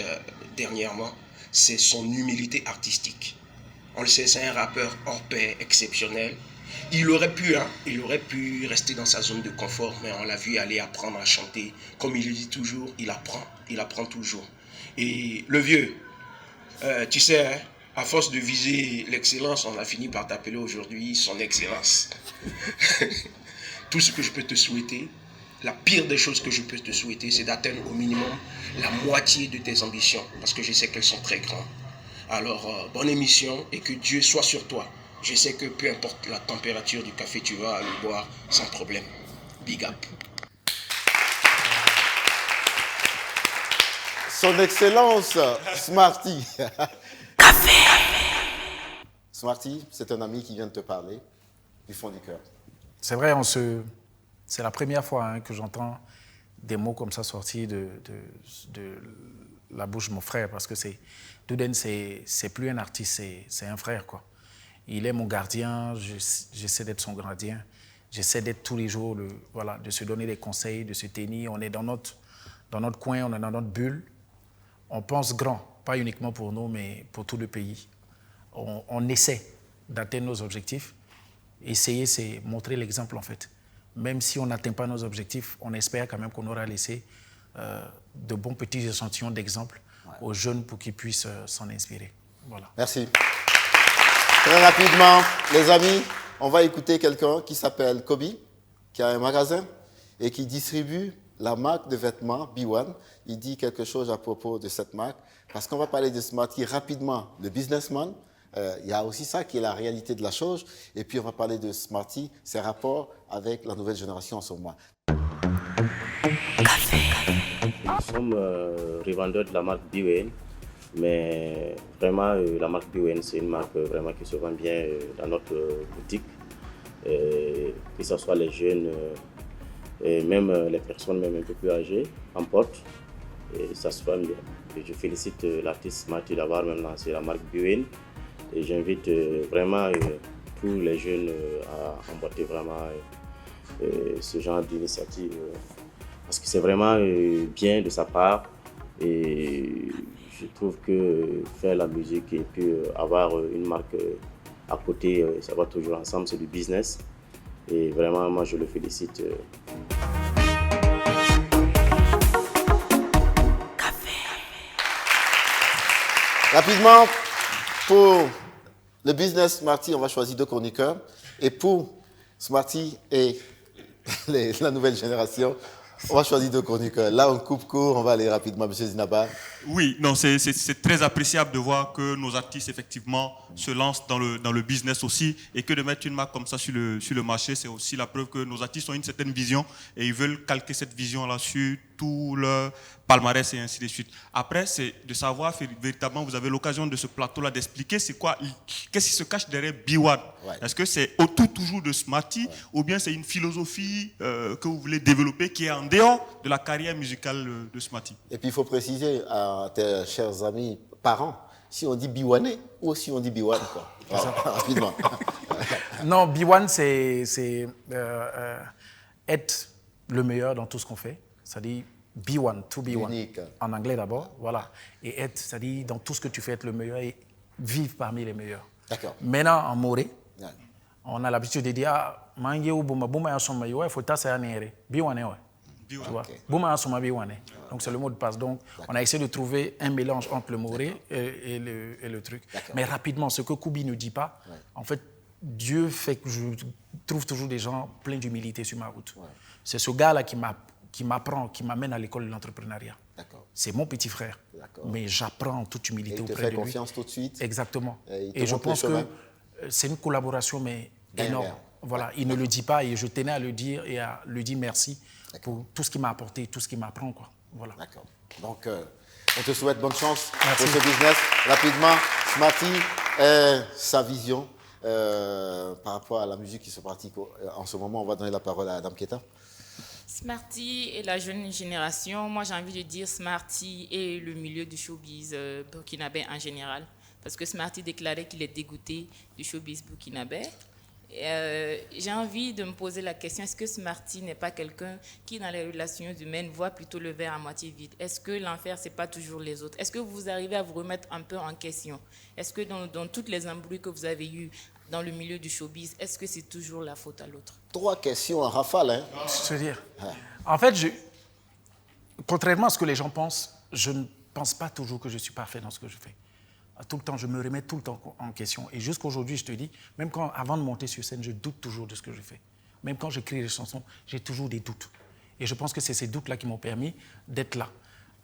dernièrement, c'est son humilité artistique. On le sait, c'est un rappeur hors pair, exceptionnel. Il aurait pu rester dans sa zone de confort, mais on l'a vu aller apprendre à chanter. Comme il le dit toujours, il apprend toujours. Et le vieux, tu sais, hein, à force de viser l'excellence, on a fini par t'appeler aujourd'hui son excellence. Tout ce que je peux te souhaiter, la pire des choses que je peux te souhaiter, c'est d'atteindre au minimum la moitié de tes ambitions, parce que je sais qu'elles sont très grandes. Alors, bonne émission et que Dieu soit sur toi. Je sais que peu importe la température du café, tu vas le boire sans problème. Big up. Son Excellence, Smarty. Smarty, c'est un ami qui vient de te parler du fond du cœur. C'est vrai, c'est la première fois que j'entends des mots comme ça sortir de la bouche de mon frère, parce que Douden, c'est plus un artiste, c'est un frère, quoi. Il est mon gardien, j'essaie d'être son gardien, j'essaie d'être tous les jours, de se donner des conseils, de se tenir. On est dans notre coin, on est dans notre bulle. On pense grand, pas uniquement pour nous, mais pour tout le pays. On essaie d'atteindre nos objectifs. Essayer, c'est montrer l'exemple, en fait. Même si on n'atteint pas nos objectifs, on espère quand même qu'on aura laissé de bons petits échantillons d'exemples aux jeunes pour qu'ils puissent s'en inspirer. Voilà. Merci. Très rapidement, les amis, on va écouter quelqu'un qui s'appelle Kobe. qui a un magasin et qui distribue la marque de vêtements B1. Il dit quelque chose à propos de cette marque, parce qu'on va parler de Smarty rapidement, le businessman. Il y a aussi ça qui est la réalité de la chose. Et puis on va parler de Smarty, ses rapports avec la nouvelle génération en ce moment. Nous sommes revendeurs de la marque B1, mais vraiment la marque B1 c'est une marque vraiment qui se vend bien dans notre boutique. Que ce soit les jeunes et même les personnes même un peu plus âgées en porte, et ça se vend bien. Et je félicite l'artiste Smarty d'avoir même lancé la marque B1, et j'invite vraiment tous les jeunes à emboîter vraiment ce genre d'initiative parce que c'est vraiment bien de sa part, et je trouve que faire la musique et puis avoir une marque à côté, ça va toujours ensemble, c'est du business. Et vraiment, moi, je le félicite. Rapidement, pour le business Smarty, on va choisir 2 chroniqueurs. Et pour Smarty et la nouvelle génération, on va choisir 2 chroniqueurs. Là, on coupe court, on va aller rapidement, M. Zinaba. Oui, non, c'est très appréciable de voir que nos artistes, effectivement, se lancent dans le business aussi, et que de mettre une marque comme ça sur le marché, c'est aussi la preuve que nos artistes ont une certaine vision et ils veulent calquer cette vision-là sur tout leur palmarès et ainsi de suite. Après, c'est de savoir véritablement, vous avez l'occasion de ce plateau-là d'expliquer qu'est-ce qui se cache derrière B1. Ouais. Est-ce que c'est autour toujours de Smarty, ou bien c'est une philosophie que vous voulez développer qui est en dehors de la carrière musicale de Smarty? Et puis il faut préciser à tes chers amis parents, si on dit B1 ou si on dit B1, quoi. Voilà, rapidement. Non, B1, c'est être le meilleur dans tout ce qu'on fait. C'est-à-dire B1, to be one. Unique. En anglais d'abord, voilà. Et être, c'est-à-dire dans tout ce que tu fais, être le meilleur et vivre parmi les meilleurs. D'accord. Maintenant, en Moré, on a l'habitude de dire, ah, mangue ou bouma, bouma yasoma yo, il faut tasser à nere. B1, ouais. Tu vois? Bouma yasoma B1. Donc c'est le mot de passe. Donc on a essayé de trouver un mélange entre le Moré et le truc. Mais rapidement, ce que Koubi ne dit pas, en fait, Dieu fait que je trouve toujours des gens pleins d'humilité sur ma route. C'est ce gars-là qui m'apprend, qui m'amène à l'école de l'entrepreneuriat. C'est mon petit frère. Mais j'apprends en toute humilité auprès de lui. Il te fait confiance tout de suite. Exactement. Et je pense que c'est une collaboration, mais énorme. Voilà, il ne le dit pas et je tenais à le dire et à lui dire merci pour tout ce qu'il m'a apporté, tout ce qu'il m'apprend, quoi. Voilà. D'accord. Donc, on te souhaite bonne chance pour ce business. Rapidement, Smarty, sa vision par rapport à la musique qui se pratique en ce moment. On va donner la parole à Adam Keta. Smarty et la jeune génération, moi j'ai envie de dire Smarty et le milieu du showbiz burkinabé en général. Parce que Smarty déclarait qu'il est dégoûté du showbiz burkinabé. J'ai envie de me poser la question, est-ce que Smarty n'est pas quelqu'un qui, dans les relations humaines, voit plutôt le verre à moitié vide? Est-ce que l'enfer, ce n'est pas toujours les autres? Est-ce que vous arrivez à vous remettre un peu en question? Est-ce que dans toutes les embrouilles que vous avez eues dans le milieu du showbiz, est-ce que c'est toujours la faute à l'autre? 3 questions en rafale, hein? Je veux dire, en fait, contrairement à ce que les gens pensent, je ne pense pas toujours que je suis parfait dans ce que je fais. Tout le temps, je me remets tout le temps en question. Et jusqu'aujourd'hui, je te dis, même avant de monter sur scène, je doute toujours de ce que je fais. Même quand j'écris les chansons, j'ai toujours des doutes. Et je pense que c'est ces doutes-là qui m'ont permis d'être là.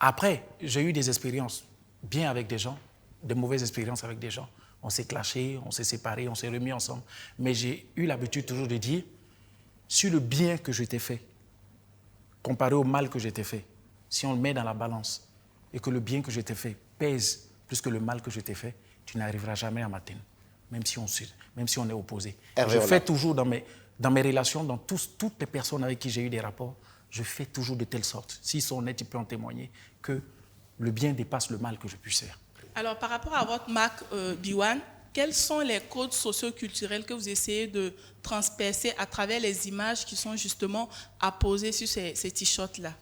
Après, j'ai eu des expériences bien avec des gens, de mauvaises expériences avec des gens. On s'est clashés, on s'est séparés, on s'est remis ensemble. Mais j'ai eu l'habitude toujours de dire, sur le bien que je t'ai fait, comparé au mal que je t'ai fait, si on le met dans la balance et que le bien que je t'ai fait pèse plus que le mal que je t'ai fait, tu n'arriveras jamais à m'atteindre, même si on est opposés. Je fais toujours dans mes relations, dans toutes les personnes avec qui j'ai eu des rapports, je fais toujours de telle sorte, s'ils sont honnêtes, ils peuvent en témoigner, que le bien dépasse le mal que je puisse faire. Alors, par rapport à votre marque B1, quels sont les codes socio-culturels que vous essayez de transpercer à travers les images qui sont justement apposées sur ces t-shirts-là?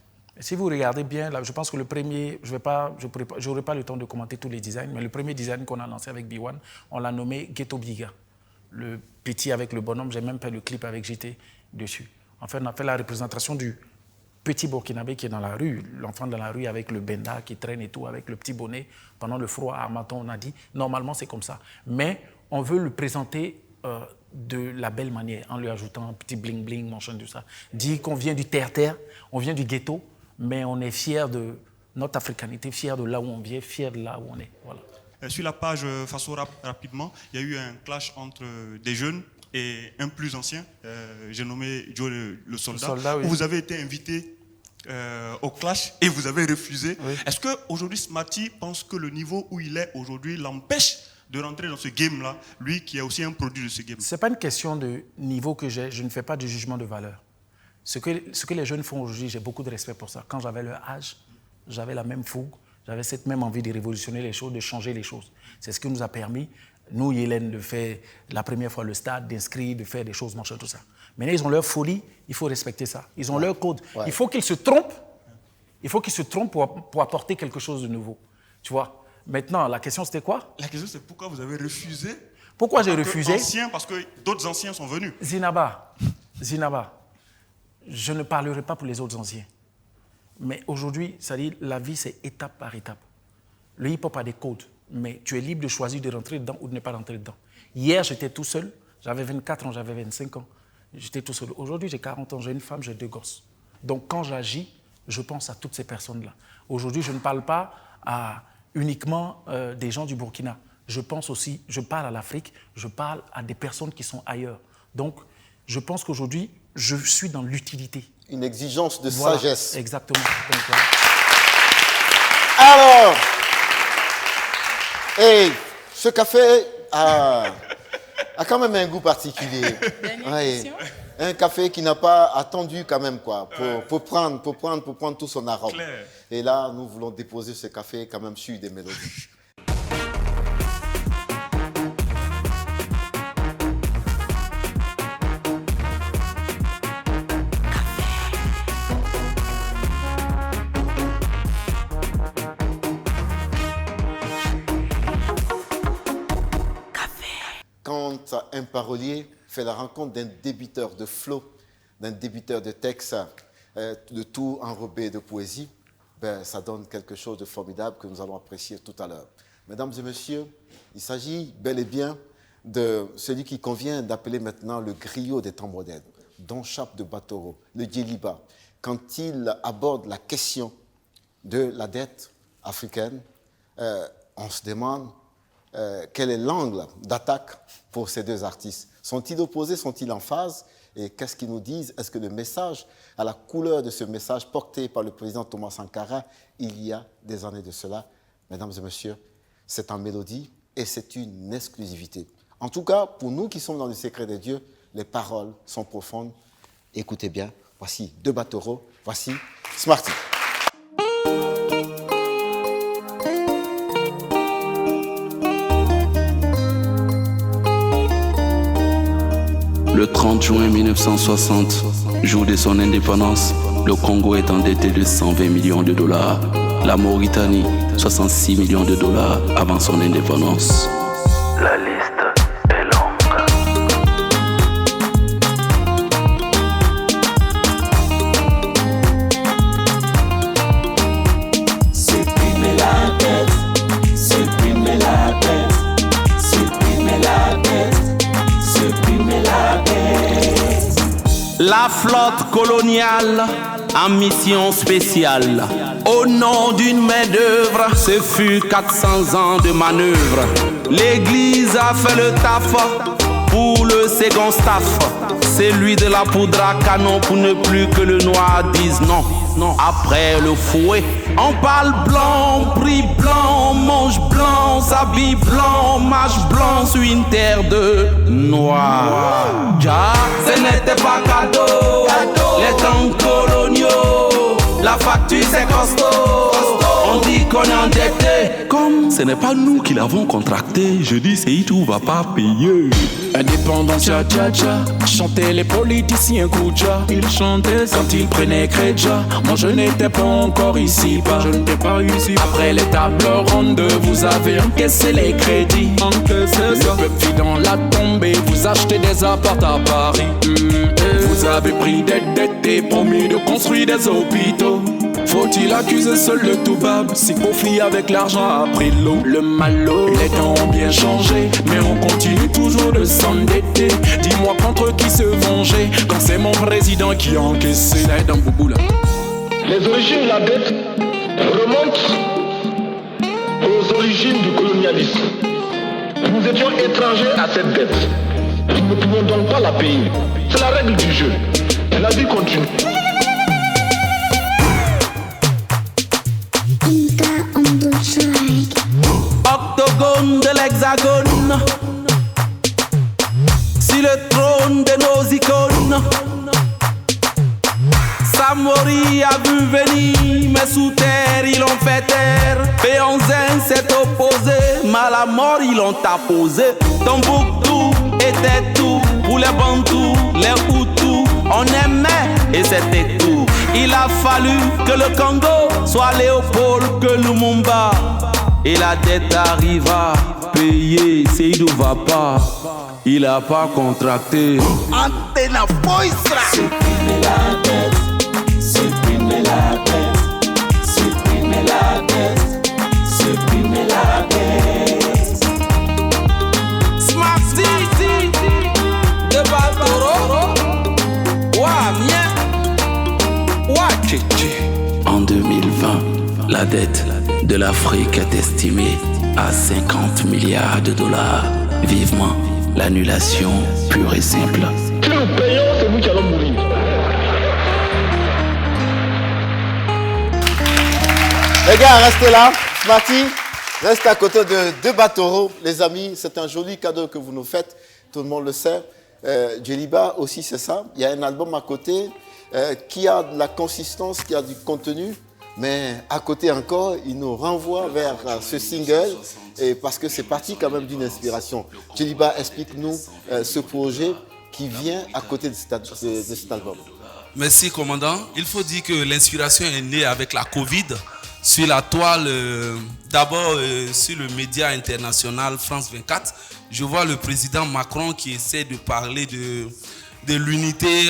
Si vous regardez bien, là, je pense que le premier, je n'aurai pas le temps de commenter tous les designs, mais le premier design qu'on a lancé avec B1, on l'a nommé Ghetto Biga. Le petit avec le bonhomme, j'ai même fait le clip avec JT dessus. En fait, on a fait la représentation du petit Burkinabé qui est dans la rue, l'enfant dans la rue avec le benda qui traîne et tout, avec le petit bonnet. Pendant le froid à Maton, on a dit, normalement c'est comme ça. Mais on veut le présenter de la belle manière, en lui ajoutant un petit bling-bling, machin, tout ça. Dire qu'on vient du terre-terre, on vient du ghetto, mais on est fiers de notre africanité, fiers de là où on vient, fiers de là où on est. Voilà. Sur la page Faso Rap, rapidement, il y a eu un clash entre des jeunes et un plus ancien, j'ai nommé Joe le soldat, oui. où vous avez été invité au clash et vous avez refusé. Oui. Est-ce qu'aujourd'hui Smarty pense que le niveau où il est aujourd'hui l'empêche de rentrer dans ce game-là, lui qui est aussi un produit de ce game? Ce n'est pas une question de niveau que j'ai, je ne fais pas de jugement de valeur. Ce que les jeunes font aujourd'hui, j'ai beaucoup de respect pour ça. Quand j'avais leur âge, j'avais la même fougue, j'avais cette même envie de révolutionner les choses, de changer les choses. C'est ce qui nous a permis, nous, Hélène, de faire la première fois le stade, d'inscrire, de faire des choses, machin, tout ça. Maintenant, ils ont leur folie, il faut respecter ça. Ils ont leur code. Ouais. Il faut qu'ils se trompent. Il faut qu'ils se trompent pour apporter quelque chose de nouveau. Tu vois? Maintenant, la question, c'était quoi? La question, c'est pourquoi vous avez refusé? Pourquoi j'ai refusé? Parce que d'autres anciens sont venus. Zinaba, je ne parlerai pas pour les autres anciens. Mais aujourd'hui, ça dit, la vie, c'est étape par étape. Le hip-hop a des codes, mais tu es libre de choisir de rentrer dedans ou de ne pas rentrer dedans. Hier, j'étais tout seul. J'avais 24 ans, j'avais 25 ans. J'étais tout seul. Aujourd'hui, j'ai 40 ans, j'ai une femme, j'ai 2 gosses. Donc, quand j'agis, je pense à toutes ces personnes-là. Aujourd'hui, je ne parle pas uniquement des gens du Burkina. Je pense aussi, je parle à l'Afrique, je parle à des personnes qui sont ailleurs. Donc, je pense qu'aujourd'hui, je suis dans l'utilité. Une exigence de sagesse. Exactement. Donc, voilà. Alors, ce café a quand même un goût particulier. Ouais. Un café qui n'a pas attendu quand même quoi, pour prendre tout son arôme. Claire. Et là, nous voulons déposer ce café quand même sur des mélodies. Quand un parolier fait la rencontre d'un débiteur de flow, d'un débiteur de texte, de tout enrobé de poésie, ben, ça donne quelque chose de formidable que nous allons apprécier tout à l'heure. Mesdames et messieurs, il s'agit bel et bien de celui qui convient d'appeler maintenant le griot des temps modernes, Don Chap de Batoro, le Djeliba, quand il aborde la question de la dette africaine, on se demande quel est l'angle d'attaque pour ces deux artistes. Sont-ils opposés, sont-ils en phase? Et qu'est-ce qu'ils nous disent? Est-ce que le message, à la couleur de ce message porté par le président Thomas Sankara, il y a des années de cela, mesdames et messieurs, c'est en mélodie et c'est une exclusivité. En tout cas, pour nous qui sommes dans le secret des dieux, les paroles sont profondes. Écoutez bien, voici De Batoro, voici Smarty. Le 30 juin 1960, jour de son indépendance, le Congo est endetté de 120 millions de dollars. La Mauritanie, 66 millions de dollars avant son indépendance. La liste est longue. Supprimez la dette, supprimez la dette, supprimez la dette, supprimez la dette. La flotte coloniale en mission spéciale. Au nom d'une main-d'œuvre, ce fut 400 ans de manœuvre. L'église a fait le taf pour le second staff. C'est lui de la poudre à canon pour ne plus que le noir dise non. Après le fouet, on parle blanc, prie blanc, mange blanc, s'habille blanc, marche blanc sur une terre de noirs. Ja, ce n'était pas cadeau, les temps coloniaux, la facture c'est costaud. On dit qu'on est endetté. Comme ce n'est pas nous qui l'avons contracté, je dis c'est tout va pas payer. Indépendance, tcha tcha tcha. Chantaient les politiciens Koucha. Ils chantaient quand ils prenaient Crédja. Moi je n'étais pas encore ici, je n'étais pas ici. Après les tables rondes, vous avez encaissé les crédits. Le peuple vit dans la tombe et vous achetez des apparts à Paris. Vous avez pris des dette et promis de construire des hôpitaux. Faut-il accuser seul le Toubab si Kofi avec l'argent a pris l'eau? Le malo, les temps ont bien changé, mais on continue toujours de s'endetter. Dis-moi contre qui se venger quand c'est mon président qui a encaissé. Là, dans Boubou là. Les origines de la dette remontent aux origines du colonialisme. Nous étions étrangers à cette dette. Nous ne pouvons donc pas la payer. C'est la règle du jeu. Et la vie continue. Octogone de l'hexagone, sur le trône de nos icônes. Samori a vu venir, mais sous terre ils l'ont fait taire. Péonzin s'est opposé, mais à la mort ils l'ont apposé. Tombouctou était tout pour les Bantous, les Hutus. On aimait et c'était tout. Il a fallu que le Congo soit Léopold que Lumumba. Et la dette arriva, payée, Seydou va pas. Il a pas contracté. Antena Poisra. Supprimez la dette, supprimez la dette, supprimez la dette, supprimez la dette. Smart City, de Baltoro, En 2020, la dette de l'Afrique est estimée à 50 milliards de dollars. Vivement l'annulation pure et simple. Si nous payons, c'est nous qui allons mourir. Les gars, restez là. Smarty, reste à côté de Batoro. Les amis, c'est un joli cadeau que vous nous faites. Tout le monde le sait. Djeliba aussi, c'est ça. Il y a un album à côté qui a de la consistance, qui a du contenu. Mais à côté encore, il nous renvoie vers ce single et parce que c'est parti quand même d'une inspiration. Djeliba, explique-nous ce projet qui vient à côté de cet album. Merci, commandant. Il faut dire que l'inspiration est née avec la Covid. Sur la toile, d'abord sur le média international France 24, je vois le président Macron qui essaie de parler de l'unité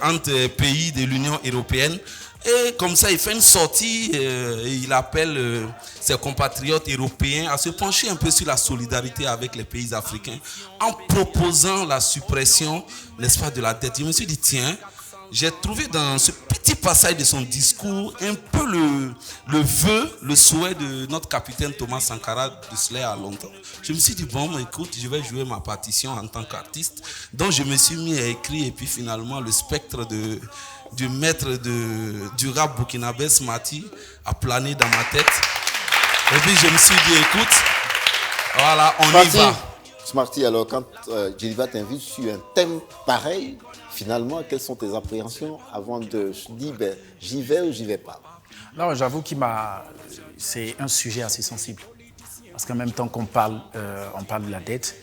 entre pays de l'Union européenne. Et comme ça, il fait une sortie et il appelle ses compatriotes européens à se pencher un peu sur la solidarité avec les pays africains en proposant la suppression, n'est-ce pas, de la dette. Je me suis dit, tiens, j'ai trouvé dans ce petit passage de son discours un peu le vœu, le souhait de notre capitaine Thomas Sankara de cela à longtemps. Je me suis dit, bon, écoute, je vais jouer ma partition en tant qu'artiste. Donc je me suis mis à écrire et puis finalement le spectre du maître du rap burkinabé Smarty a plané dans ma tête. Et puis je me suis dit, écoute, voilà, on y va. Smarty, alors quand Djeliba t'invite sur un thème pareil, finalement, quelles sont tes appréhensions avant de se dire, ben, j'y vais ou j'y vais pas? Non, j'avoue c'est un sujet assez sensible. Parce qu'en même temps qu'on parle, on parle de la dette,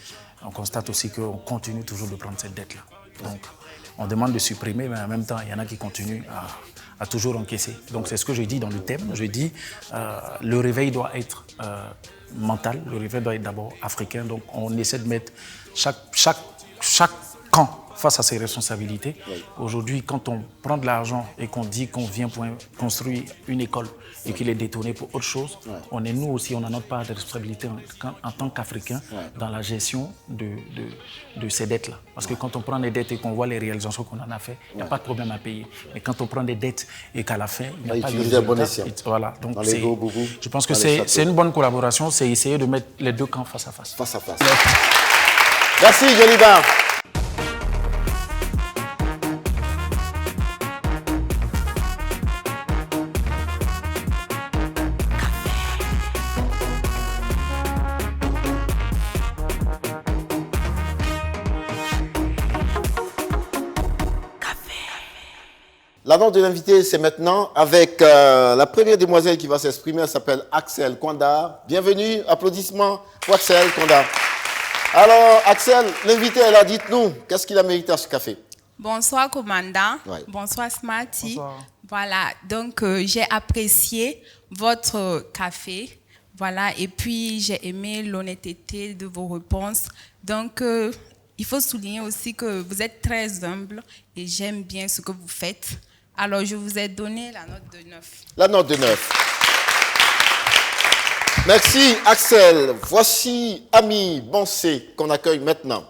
on constate aussi qu'on continue toujours de prendre cette dette-là. Donc, on demande de supprimer, mais en même temps, il y en a qui continuent à toujours encaisser. Donc, c'est ce que je dis dans le thème. Je dis, le réveil doit être mental, le réveil doit être d'abord africain. Donc, on essaie de mettre chaque camp face à ses responsabilités. Oui. Aujourd'hui, quand on prend de l'argent et qu'on dit qu'on vient pour construire une école et qu'il est détourné pour autre chose, on est nous aussi, on a notre part de responsabilité en tant qu'Africains dans la gestion de ces dettes-là. Parce que quand on prend des dettes et qu'on voit les réalisations qu'on en a fait, il n'y a pas de problème à payer. Mais quand on prend des dettes et qu'à la fin, il n'y a pas de résultat. Voilà. Donc je pense que c'est une bonne collaboration, c'est essayer de mettre les deux camps face à face. Face à face. Merci Djeliba. L'annonce de l'invité, c'est maintenant avec la première demoiselle qui va s'exprimer. Elle s'appelle Axel Konda. Bienvenue, applaudissements pour Axel Konda. Alors, Axel, l'invité est là. Dites-nous, qu'est-ce qu'il a mérité à ce café? Bonsoir, commandant. Ouais. Bonsoir, Smarty. Bonsoir. Voilà, donc j'ai apprécié votre café. Voilà, et puis j'ai aimé l'honnêteté de vos réponses. Donc, il faut souligner aussi que vous êtes très humble et j'aime bien ce que vous faites. Alors, je vous ai donné la note de 9. La note de 9. Merci, Axel. Voici Ami Bansé qu'on accueille maintenant.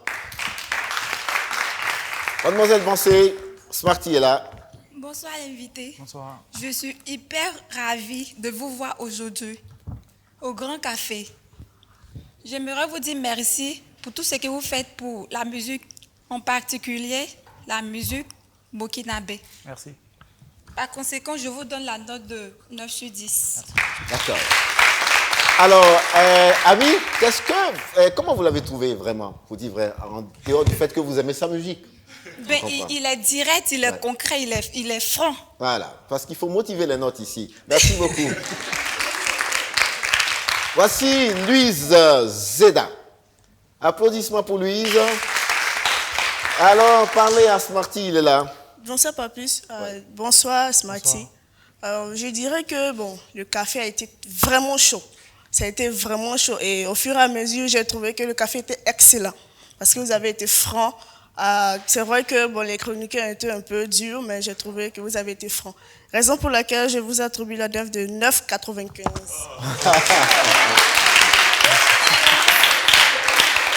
Mademoiselle Bansé, Smarty est là. Bonsoir, invité. Bonsoir. Je suis hyper ravie de vous voir aujourd'hui au Grand Café. J'aimerais vous dire merci pour tout ce que vous faites pour la musique, en particulier la musique burkinabé. Merci. Par conséquent, je vous donne la note de 9 sur 10. D'accord. Alors, Ami, comment vous l'avez trouvé vraiment, pour dire vrai, en dehors du fait que vous aimez sa musique? Ben, il est direct, il est concret, il est franc. Voilà, parce qu'il faut motiver les notes ici. Merci beaucoup. Voici Louise Zeda. Applaudissements pour Louise. Alors, parlez à Smarty, il est là. Bonsoir Papus, bonsoir Smarty. Je dirais que le café a été vraiment chaud. Ça a été vraiment chaud et au fur et à mesure, j'ai trouvé que le café était excellent parce que vous avez été franc. C'est vrai que les chroniqueurs étaient un peu durs, mais j'ai trouvé que vous avez été franc. Raison pour laquelle je vous attribue la note de 9,95.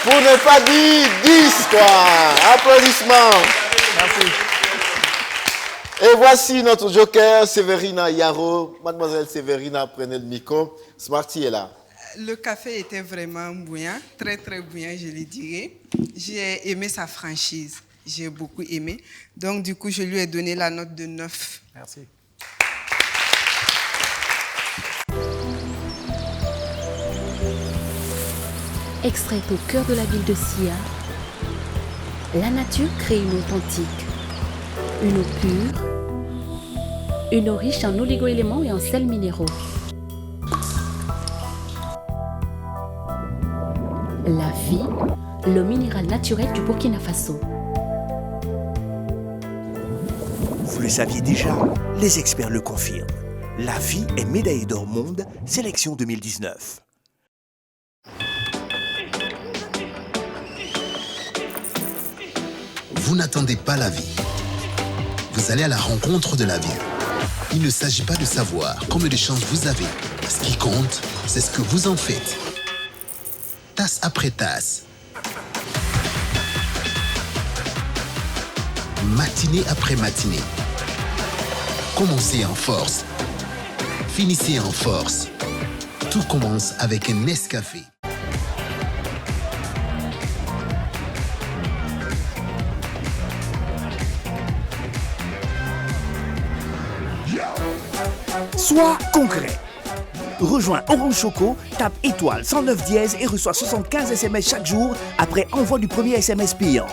Pour ne pas dire 10, quoi. Applaudissements. Merci. Et voici notre joker, Séverina Yaro. Mademoiselle Séverina, prenez le micro. Smarty est là. Le café était vraiment bouillant, très très bouillant, je le dirais. J'ai aimé sa franchise, j'ai beaucoup aimé. Donc du coup, je lui ai donné la note de 9. Merci. Extraite au cœur de la ville de Sia, la nature crée une eau authentique, une eau pure, une eau riche en oligo-éléments et en sels minéraux. La vie, l'eau minérale naturelle du Burkina Faso. Vous le saviez déjà, les experts le confirment. La vie est médaillée d'or monde, sélection 2019. Vous n'attendez pas la vie. Vous allez à la rencontre de la vie. Il ne s'agit pas de savoir combien de chances vous avez. Ce qui compte, c'est ce que vous en faites. Tasse après tasse. Matinée après matinée. Commencez en force. Finissez en force. Tout commence avec un Nescafé. Sois concret. Rejoins Orange Choco, tape étoile 109 dièse et reçois 75 SMS chaque jour après envoi du premier SMS payant.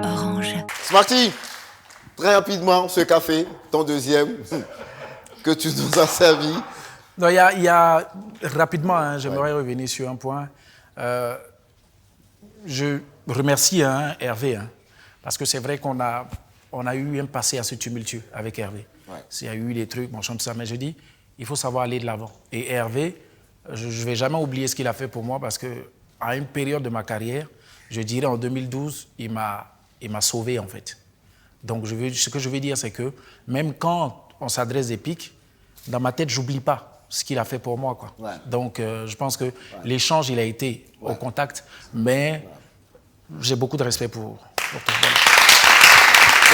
Orange. Smarty, très rapidement, ce café, ton deuxième, que tu nous as servi. Non, il y a rapidement, hein, j'aimerais revenir sur un point. Je remercie Hervé, parce que c'est vrai qu'on a eu un passé assez tumultueux avec Hervé. Il y a eu des trucs, bon, tout ça, mais je dis, il faut savoir aller de l'avant. Et Hervé, je ne vais jamais oublier ce qu'il a fait pour moi, parce qu'à une période de ma carrière, je dirais en 2012, il m'a sauvé, en fait. Donc, ce que je veux dire, c'est que même quand on s'adresse des pics, dans ma tête, je n'oublie pas ce qu'il a fait pour moi, quoi. Donc, je pense que l'échange, il a été au contact, mais j'ai beaucoup de respect pour tout le monde.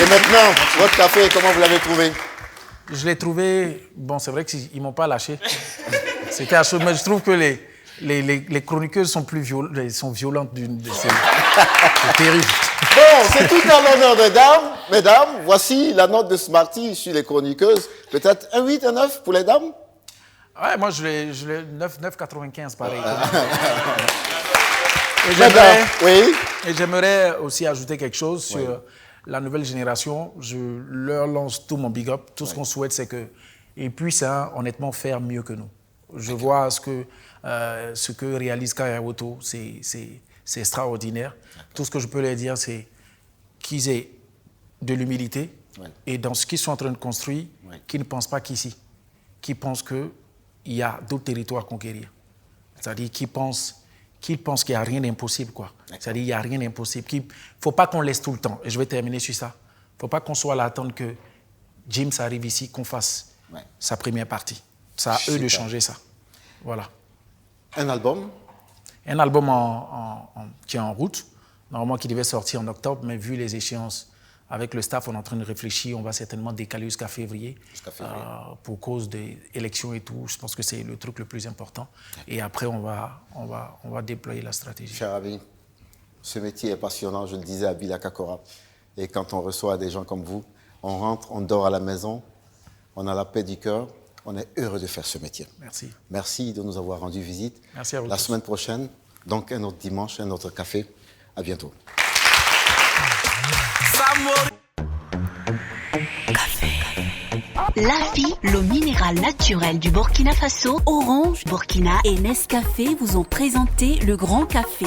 Et maintenant, votre café, comment vous l'avez trouvé? Je l'ai trouvé, bon, c'est vrai qu'ils ne m'ont pas lâché. C'était à chaud, mais je trouve que les chroniqueuses sont violentes c'est terrible. Bon, c'est tout à l'honneur des dames. Mesdames, voici la note de Smarty sur les chroniqueuses. Peut-être un 8, un 9 pour les dames? Ouais, moi, je l'ai 9,95 pareil. Et j'aimerais aussi ajouter quelque chose sur la nouvelle génération. Je leur lance tout mon big up. Tout ce qu'on souhaite, c'est qu'ils puissent honnêtement faire mieux que nous. Je vois ce que réalise Karawoto, c'est extraordinaire. Tout ce que je peux leur dire, c'est qu'ils aient de l'humilité et dans ce qu'ils sont en train de construire, qu'ils ne pensent pas qu'ici, qu'ils pensent qu'il y a d'autres territoires à conquérir. C'est-à-dire qu'ils pensent qu'il pense qu'il n'y a rien d'impossible, quoi. C'est-à-dire qu'il n'y a rien d'impossible. Il ne faut pas qu'on laisse tout le temps. Et je vais terminer sur ça. Il ne faut pas qu'on soit à l'attente que James arrive ici, qu'on fasse sa première partie. C'est à eux de changer ça. Voilà. Un album? Un album qui est en route, normalement qui devait sortir en octobre, mais vu les échéances, avec le staff, on est en train de réfléchir, on va certainement décaler jusqu'à février, pour cause des élections et tout. Je pense que c'est le truc le plus important. Et après, on va déployer la stratégie. Cher ami, ce métier est passionnant, je le disais à Bila Kakora. Et quand on reçoit des gens comme vous, on rentre, on dort à la maison, on a la paix du cœur, on est heureux de faire ce métier. Merci. Merci de nous avoir rendu visite. Merci à vous. La semaine prochaine, donc un autre dimanche, un autre café. À bientôt. La vie, l'eau minérale naturelle du Burkina Faso, Orange, Burkina et Nescafé vous ont présenté le Grand Café.